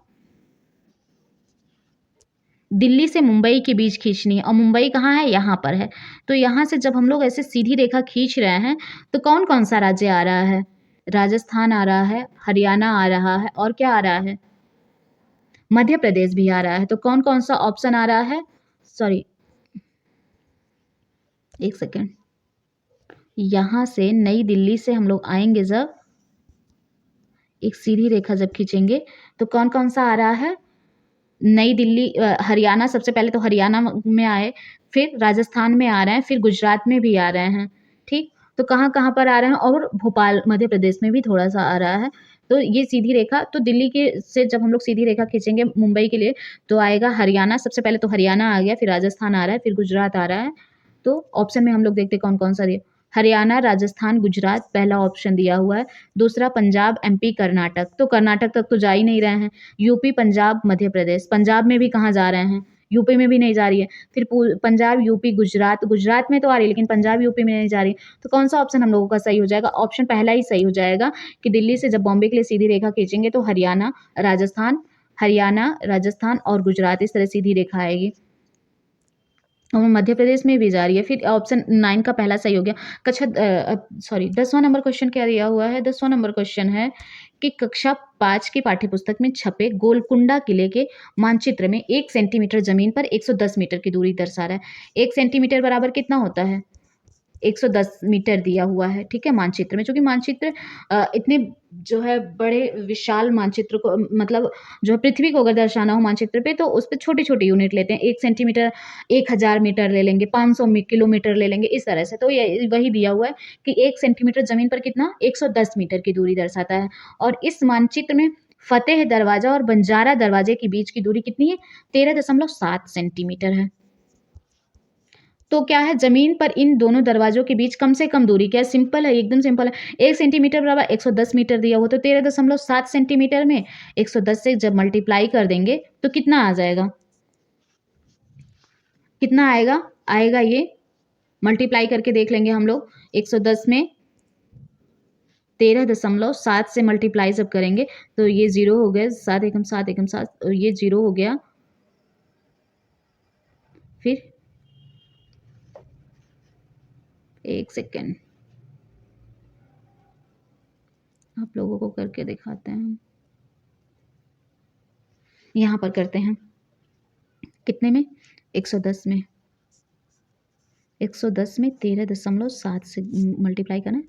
दिल्ली से मुंबई के बीच खींचनी है और मुंबई कहाँ है? यहाँ पर है। तो यहाँ से जब हम लोग ऐसे सीधी रेखा खींच रहे हैं तो कौन कौन सा राज्य आ रहा है? राजस्थान आ रहा है, हरियाणा आ रहा है और क्या आ रहा है? मध्य प्रदेश भी आ रहा है। तो कौन कौन सा ऑप्शन आ रहा है? सॉरी, एक सेकेंड। यहाँ से नई दिल्ली से हम लोग आएंगे, जब एक सीधी रेखा जब खींचेंगे तो कौन कौन सा आ रहा है? नई दिल्ली, हरियाणा, सबसे पहले तो हरियाणा में आए, फिर राजस्थान में आ रहे हैं, फिर गुजरात में भी आ रहे हैं। ठीक, तो कहाँ कहाँ पर आ रहे हैं? और भोपाल मध्य प्रदेश में भी थोड़ा सा आ रहा है। तो ये सीधी रेखा, तो दिल्ली के से जब हम लोग सीधी रेखा खींचेंगे मुंबई के लिए तो आएगा हरियाणा। सबसे पहले तो हरियाणा आ गया, फिर राजस्थान आ रहा है, फिर गुजरात आ रहा है। तो ऑप्शन में हम लोग देखते कौन कौन सा दिया। हरियाणा, राजस्थान, गुजरात पहला ऑप्शन दिया हुआ है। दूसरा पंजाब, एमपी, कर्नाटक। तो कर्नाटक तक तो जा ही नहीं रहे हैं। यूपी, पंजाब, मध्य प्रदेश। पंजाब में भी कहाँ जा रहे हैं? यूपी में भी नहीं जा रही है। फिर पंजाब, यूपी, गुजरात। गुजरात में तो आ रही है लेकिन पंजाब, यूपी में नहीं जा रही। तो कौन सा ऑप्शन हम लोगों का सही हो जाएगा? ऑप्शन पहला ही सही हो जाएगा कि दिल्ली से जब बॉम्बे के लिए सीधी रेखा खींचेंगे तो हरियाणा, राजस्थान और गुजरात, इस तरह सीधी रेखा आएगी। और मध्य प्रदेश में भी जा रही है। फिर ऑप्शन 9 का पहला सही हो गया। सॉरी, 10वां नंबर क्वेश्चन क्या दिया हुआ है? 10वां नंबर क्वेश्चन है कि कक्षा 5 की पाठ्यपुस्तक में छपे गोलकुंडा किले के मानचित्र में 1 सेंटीमीटर जमीन पर 110 मीटर की दूरी दर्शा रहा है। 1 सेंटीमीटर बराबर कितना होता है? 110 मीटर दिया हुआ है, ठीक है, मानचित्र में। चूंकि मानचित्र इतने जो है बड़े विशाल मानचित्र को, मतलब जो है पृथ्वी को अगर दर्शाना हो मानचित्र पे तो उस पर छोटी छोटी यूनिट लेते हैं। 1 सेंटीमीटर 1000 मीटर ले लेंगे, 500 किलोमीटर ले लेंगे, इस तरह से। तो ये वही दिया हुआ है कि 1 सेंटीमीटर जमीन पर कितना? 110 मीटर की दूरी दर्शाता है। और इस मानचित्र में फतेह दरवाजा और बंजारा दरवाजे के बीच की दूरी कितनी है? 13.7 सेंटीमीटर है। तो क्या है? जमीन पर इन दोनों दरवाजों के बीच कम से कम दूरी क्या है? सिंपल है, एकदम सिंपल है। 1 सेंटीमीटर बराबर 110 मीटर दिया हुआ, तो 13.7 सेंटीमीटर में 110 से जब मल्टीप्लाई कर देंगे तो कितना आ जाएगा? कितना आएगा? आएगा ये, मल्टीप्लाई करके देख लेंगे हम लोग। 110 में 13.7 से मल्टीप्लाई जब करेंगे तो ये 0 हो गया, 7 एकम 7 एकम 7, ये 0 हो गया। फिर एक सेकेंड, आप लोगों को करके दिखाते हैं। यहाँ पर करते हैं, कितने में? 110 में। 110 में 13.7 से मल्टीप्लाई करना है।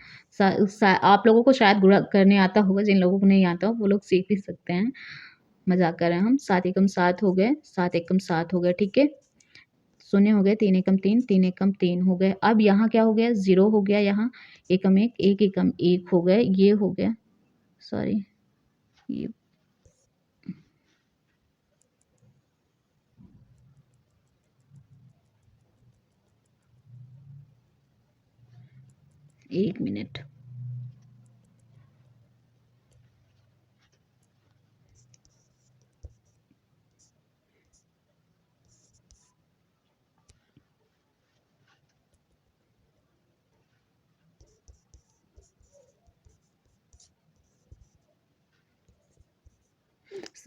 आप लोगों को शायद गुणा करने आता होगा, जिन लोगों को नहीं आता हो वो लोग सीख भी सकते हैं। मजाक कर रहे हैं हम। 7 एकम 7 हो गए, 7 एकम 7 हो गए, ठीक है। शून्य हो गए, 3 एकम 3, 3 एकम 3 हो गए। अब यहाँ क्या हो गया? 0 हो गया। यहाँ एकम 1, 1 एकम 1 हो गए, ये हो गया। सॉरी, ये 1 मिनट।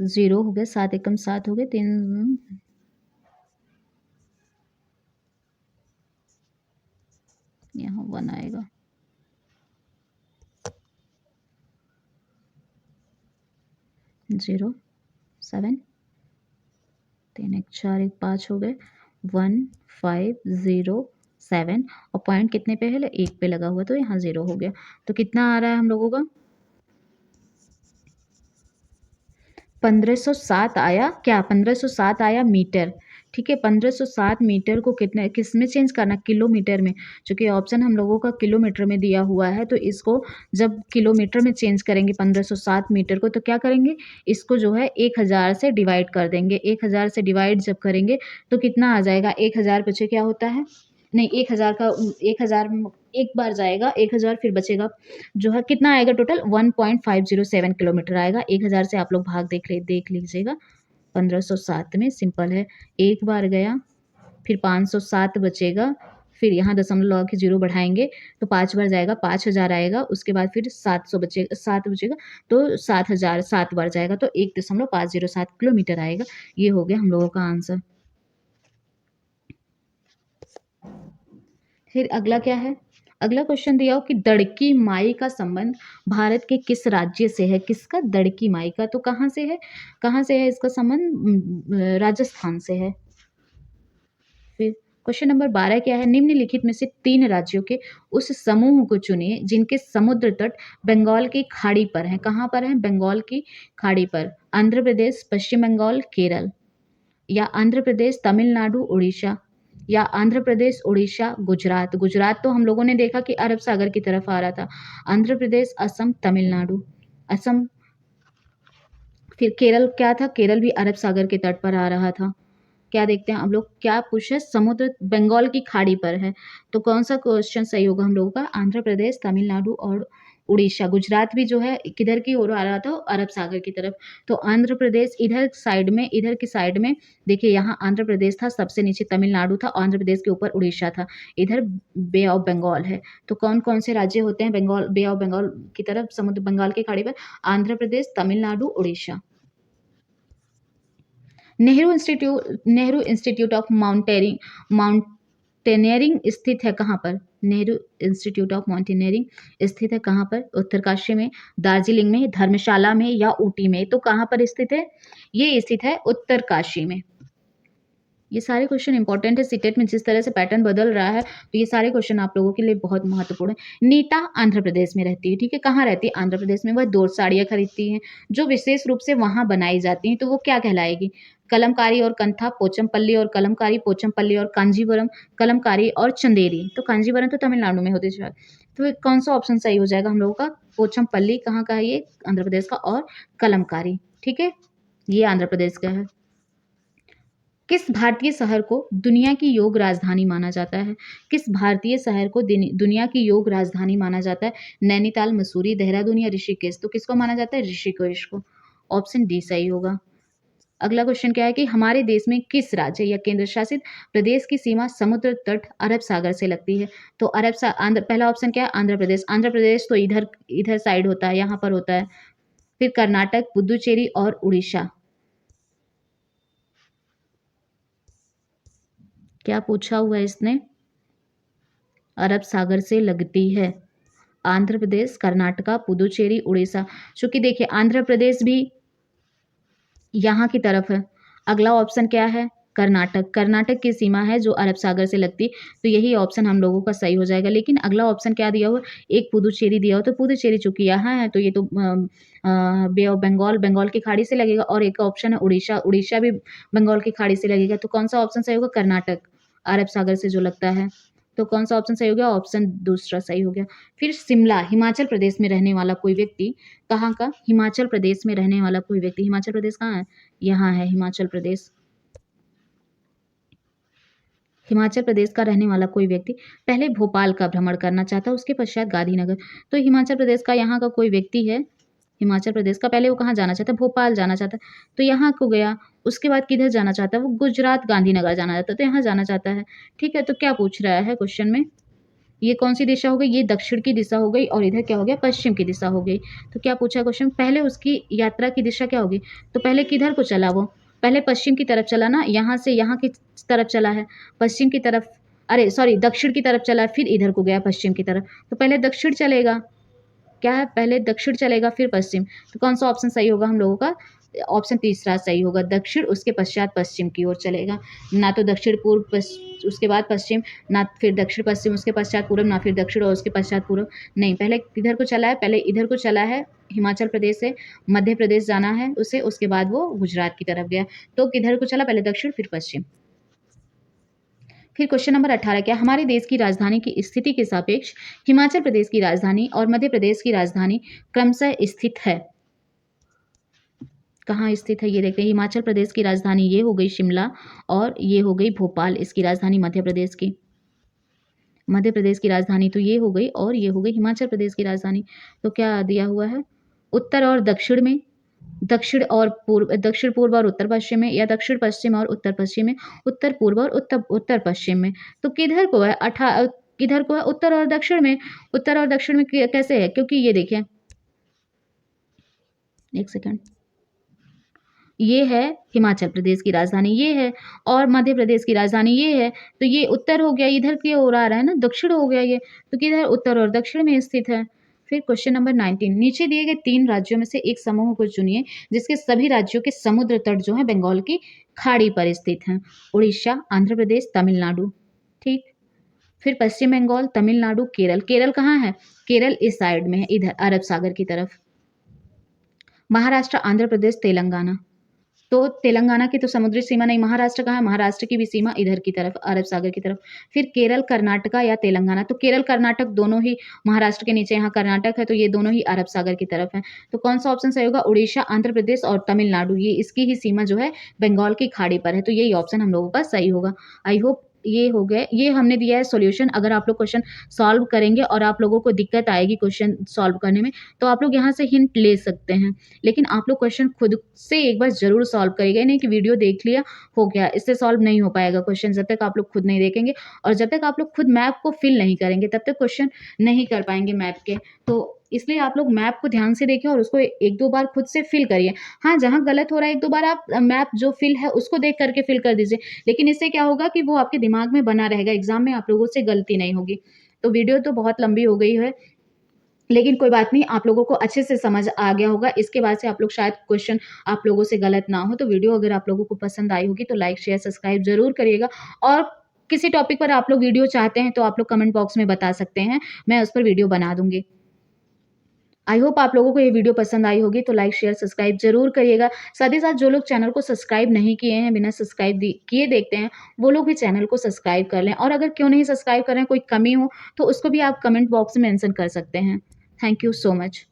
जीरो हो गया, 7 एकम 7 हो गए, 3, यहाँ 1 आएगा। 0 7, 3 एक 4 एक 5 हो गए, 1 5 0 7, और पॉइंट कितने पे है? 1 पे लगा हुआ, तो यहाँ 0 हो गया। तो कितना आ रहा है हम लोगों का? 1507 आया। क्या? 1507 आया मीटर, ठीक है। 1507 मीटर को कितने किस में चेंज करना? किलोमीटर में। चूंकि ऑप्शन हम लोगों का किलोमीटर में दिया हुआ है तो इसको जब किलोमीटर में चेंज करेंगे 1507 मीटर को, तो क्या करेंगे? इसको जो है 1000 से डिवाइड कर देंगे। 1000 से डिवाइड जब करेंगे तो कितना आ जाएगा? 1000 पीछे क्या होता है? नहीं, 1000 का 1000 एक बार जाएगा 1000, फिर बचेगा जो है कितना आएगा टोटल? 1.507 किलोमीटर आएगा। 1000 से आप लोग भाग देख लीजिएगा। 1507 में सिंपल है, एक बार गया, फिर 507 बचेगा, फिर यहाँ दशमलव लगा के 0 बढ़ाएँगे तो 5 बार जाएगा, 5000 आएगा, उसके बाद फिर 7 बचेगा तो 7000 7 बार जाएगा तो 1.507 किलोमीटर आएगा। ये हो गया हम लोगों का आंसर। फिर अगला क्या है? अगला क्वेश्चन दिया हो कि दड़की माई का संबंध भारत के किस राज्य से है? किसका? दड़की माई का। तो कहाँ से है? कहाँ से है इसका संबंध? राजस्थान से है। फिर क्वेश्चन नंबर 12 क्या है? निम्नलिखित में से 3 राज्यों के उस समूह को चुनिए जिनके समुद्र तट बंगाल की खाड़ी पर हैं। कहाँ पर हैं? बंगाल की खाड़ी पर। आंध्र प्रदेश, पश्चिम बंगाल, केरल। या आंध्र प्रदेश, तमिलनाडु, उड़ीसा। या आंध्र प्रदेश, उड़ीसा, गुजरात। गुजरात तो हम लोगों ने देखा कि अरब सागर की तरफ आ रहा था। आंध्र प्रदेश, असम, तमिलनाडु। असम। फिर केरल क्या था? केरल भी अरब सागर के तट पर आ रहा था। क्या देखते हैं हम लोग, क्या पूछे? समुद्र बंगाल की खाड़ी पर है। तो कौन सा क्वेश्चन सही होगा हम लोगों का? आंध्र प्रदेश, तमिलनाडु और उड़ीसा। गुजरात भी जो है किधर की ओर आ रहा था? अरब सागर की तरफ। तो आंध्र प्रदेश इधर साइड में, इधर की साइड में देखिए, यहाँ आंध्र प्रदेश था, सबसे नीचे तमिलनाडु था, आंध्र प्रदेश के ऊपर उड़ीसा था, इधर बे ऑफ बंगाल है। तो कौन कौन से राज्य होते हैं बंगाल, बे ऑफ बंगाल की तरफ, समुद्र बंगाल की खाड़ी पर? Andhra Pradesh, Tamil Nadu, Orissa. Nehru institute of mountaineering स्थित है कहाँ पर? नेहरू इंस्टीट्यूट ऑफ माउंटेनियरिंग स्थित है कहाँ पर? उत्तरकाशी में, दार्जिलिंग में, धर्मशाला में या ऊटी में? तो कहाँ पर स्थित है? ये स्थित है उत्तरकाशी में। ये सारे क्वेश्चन इंपॉर्टेंट है। सीटेट में जिस तरह से पैटर्न बदल रहा है तो ये सारे क्वेश्चन आप लोगों के लिए बहुत महत्वपूर्ण है। नीता आंध्र प्रदेश में रहती है, ठीक है। कहाँ रहती है? आंध्र प्रदेश में। वह 2 साड़ियाँ खरीदती हैं जो विशेष रूप से वहाँ बनाई जाती हैं, तो वो क्या कहलाएगी? कलमकारी और कंथा, पोचमपल्ली और कलमकारी, पोचमपल्ली और कांजीवरम, कलमकारी और चंदेरी। तो कांजीवरम तो तमिलनाडु में होती है शायद। तो कौन सा ऑप्शन सही हो जाएगा हम लोगों का? पोचमपल्ली कहाँ का है? ये आंध्र प्रदेश का। और कलमकारी, ठीक है, ये आंध्र प्रदेश का है। किस भारतीय शहर को दुनिया की योग राजधानी माना जाता है? किस भारतीय शहर को दुनिया की योग राजधानी माना जाता है? नैनीताल, मसूरी, देहरादून या ऋषिकेश? तो किसको माना जाता है? ऋषिकेश को। ऑप्शन डी सही होगा। अगला क्वेश्चन क्या है कि हमारे देश में किस राज्य या केंद्र शासित प्रदेश की सीमा समुद्र तट अरब सागर से लगती है? तो पहला ऑप्शन क्या है? आंध्र प्रदेश। आंध्र प्रदेश तो इधर इधर साइड होता है, यहाँ पर होता है। फिर कर्नाटक, पुदुचेरी और उड़ीसा। क्या पूछा हुआ है इसने? अरब सागर से लगती है। आंध्र प्रदेश, कर्नाटका, पुदुचेरी, उड़ीसा। चूंकि देखिए आंध्र प्रदेश भी यहाँ की तरफ है। अगला ऑप्शन क्या है? कर्नाटक। कर्नाटक की सीमा है जो अरब सागर से लगती, तो यही ऑप्शन हम लोगों का सही हो जाएगा। लेकिन अगला ऑप्शन क्या दिया हुआ? एक पुदुचेरी दिया हो, तो पुदुचेरी चूंकि यहाँ है तो ये तो बे ऑफ बंगाल, बंगाल की खाड़ी से लगेगा। और एक ऑप्शन है उड़ीसा, उड़ीसा भी बंगाल की खाड़ी से लगेगा। तो कौन सा ऑप्शन सही होगा? कर्नाटक, अरब सागर से जो लगता है। तो कौन सा ऑप्शन सही हो गया? ऑप्शन दूसरा सही हो गया। फिर शिमला, हिमाचल प्रदेश में रहने वाला कोई व्यक्ति, कहाँ का? हिमाचल प्रदेश में रहने वाला कोई व्यक्ति। हिमाचल प्रदेश कहाँ है? यहाँ है हिमाचल प्रदेश। हिमाचल प्रदेश का रहने वाला कोई व्यक्ति पहले भोपाल का भ्रमण करना चाहता है, उसके पश्चात गांधीनगर। तो हिमाचल प्रदेश का यहाँ का कोई व्यक्ति है, हिमाचल प्रदेश का, पहले वो कहाँ जाना चाहता है? भोपाल जाना चाहता है, तो यहाँ को गया। उसके बाद किधर जाना चाहता है? वो गुजरात, गांधीनगर जाना चाहता है, तो यहाँ जाना चाहता है। ठीक है, तो क्या पूछ रहा है क्वेश्चन में? ये कौन सी दिशा हो गई? ये दक्षिण की दिशा हो गई और इधर क्या हो गया? पश्चिम की दिशा हो गई। तो क्या पूछा क्वेश्चन? पहले उसकी यात्रा की दिशा क्या होगी? तो पहले किधर को चला वो? पहले पश्चिम की तरफ चला ना, यहाँ से यहाँ की तरफ चला है, पश्चिम की तरफ, अरे सॉरी, दक्षिण की तरफ चला, फिर इधर को गया पश्चिम की तरफ। तो पहले दक्षिण चलेगा, क्या है? पहले दक्षिण चलेगा फिर पश्चिम। तो कौन सा ऑप्शन सही होगा हम लोगों का? ऑप्शन तीसरा सही होगा, दक्षिण उसके पश्चात पश्चिम की ओर चलेगा। ना तो दक्षिण पूर्व उसके बाद पश्चिम, ना फिर दक्षिण पश्चिम उसके पश्चात पूर्व, ना फिर दक्षिण और उसके पश्चात पूर्व। नहीं, पहले किधर को चला है? पहले इधर को चला है, हिमाचल प्रदेश से मध्य प्रदेश जाना है उसे, उसके बाद वो गुजरात की तरफ गया। तो किधर को चला? पहले दक्षिण फिर पश्चिम। फिर क्वेश्चन नंबर 18 क्या? हमारे देश की राजधानी की स्थिति के सापेक्ष हिमाचल प्रदेश की राजधानी और मध्य प्रदेश की राजधानी क्रमशः स्थित है। कहाँ स्थित है? ये देखते हैं। हिमाचल प्रदेश की राजधानी ये हो गई शिमला और ये हो गई भोपाल, इसकी राजधानी मध्य प्रदेश की। मध्य प्रदेश की राजधानी तो ये हो गई और ये हो गई हिमाचल प्रदेश की राजधानी। तो क्या दिया हुआ है? उत्तर और दक्षिण में दक्षिण पूर्व और उत्तर पश्चिम में, या दक्षिण पश्चिम और उत्तर पश्चिम में, उत्तर पूर्व और उत्तर पश्चिम में। तो किधर को है उत्तर और दक्षिण में। उत्तर और दक्षिण में कैसे है, क्योंकि ये देखिए, एक सेकंड, ये है हिमाचल प्रदेश की राजधानी, ये है, और मध्य प्रदेश की राजधानी ये है। तो ये उत्तर हो गया, इधर की ओर आ रहा है ना, दक्षिण हो गया ये, तो किधर, उत्तर और दक्षिण में स्थित है। फिर क्वेश्चन नंबर 19, नीचे दिए गए 3 राज्यों में से एक समूह को चुनिए जिसके सभी राज्यों के समुद्र तट जो है बंगाल की खाड़ी पर स्थित हैं। उड़ीसा, आंध्र प्रदेश, तमिलनाडु। ठीक। फिर पश्चिम बंगाल, तमिलनाडु, केरल। केरल कहाँ है? केरल इस साइड में है, इधर अरब सागर की तरफ। महाराष्ट्र, आंध्र प्रदेश, तेलंगाना। तो तेलंगाना की तो समुद्री सीमा नहीं, महाराष्ट्र कहाँ है? महाराष्ट्र की भी सीमा इधर की तरफ, अरब सागर की तरफ। फिर केरल, कर्नाटका या तेलंगाना। तो केरल, कर्नाटक दोनों ही महाराष्ट्र के नीचे, यहाँ कर्नाटक है, तो ये दोनों ही अरब सागर की तरफ है। तो कौन सा ऑप्शन सही होगा? उड़ीसा, आंध्र प्रदेश और तमिलनाडु, ये इसकी ही सीमा जो है बंगाल की खाड़ी पर है। तो यही ऑप्शन हम लोगों का सही होगा। आई होप ये हो गए, ये हमने दिया है सॉल्यूशन। अगर आप लोग क्वेश्चन सॉल्व करेंगे और आप लोगों को दिक्कत आएगी क्वेश्चन सॉल्व करने में, तो आप लोग यहाँ से हिंट ले सकते हैं। लेकिन आप लोग क्वेश्चन खुद से एक बार ज़रूर सॉल्व करिएगा, नहीं कि वीडियो देख लिया हो गया, इससे सॉल्व नहीं हो पाएगा क्वेश्चन जब तक आप लोग खुद नहीं देखेंगे, और जब तक आप लोग खुद मैप को फिल नहीं करेंगे तब तक क्वेश्चन नहीं कर पाएंगे मैप के। तो इसलिए आप लोग मैप को ध्यान से देखें और उसको एक दो बार खुद से फिल करिए। हाँ, जहाँ गलत हो रहा है एक दो बार आप मैप जो फिल है उसको देख करके फिल कर दीजिए, लेकिन इससे क्या होगा कि वो आपके दिमाग में बना रहेगा, एग्जाम में आप लोगों से गलती नहीं होगी। तो वीडियो तो बहुत लंबी हो गई है, लेकिन कोई बात नहीं, आप लोगों को अच्छे से समझ आ गया होगा। इसके बाद से आप लोग शायद क्वेश्चन आप लोगों से गलत ना हो। तो वीडियो अगर आप लोगों को पसंद आई होगी तो लाइक, शेयर, सब्सक्राइब ज़रूर करिएगा, और किसी टॉपिक पर आप लोग वीडियो चाहते हैं तो आप लोग कमेंट बॉक्स में बता सकते हैं, मैं उस पर वीडियो बना दूँगी। आई होप आप लोगों को ये वीडियो पसंद आई होगी, तो लाइक, शेयर, सब्सक्राइब ज़रूर करिएगा। साथ ही साथ जो लोग चैनल को सब्सक्राइब नहीं किए हैं, बिना सब्सक्राइब किए देखते हैं, वो लोग भी चैनल को सब्सक्राइब कर लें, और अगर क्यों नहीं सब्सक्राइब कर रहे हैं, कोई कमी हो, तो उसको भी आप कमेंट बॉक्स में मेंशन कर सकते हैं। Thank you so much.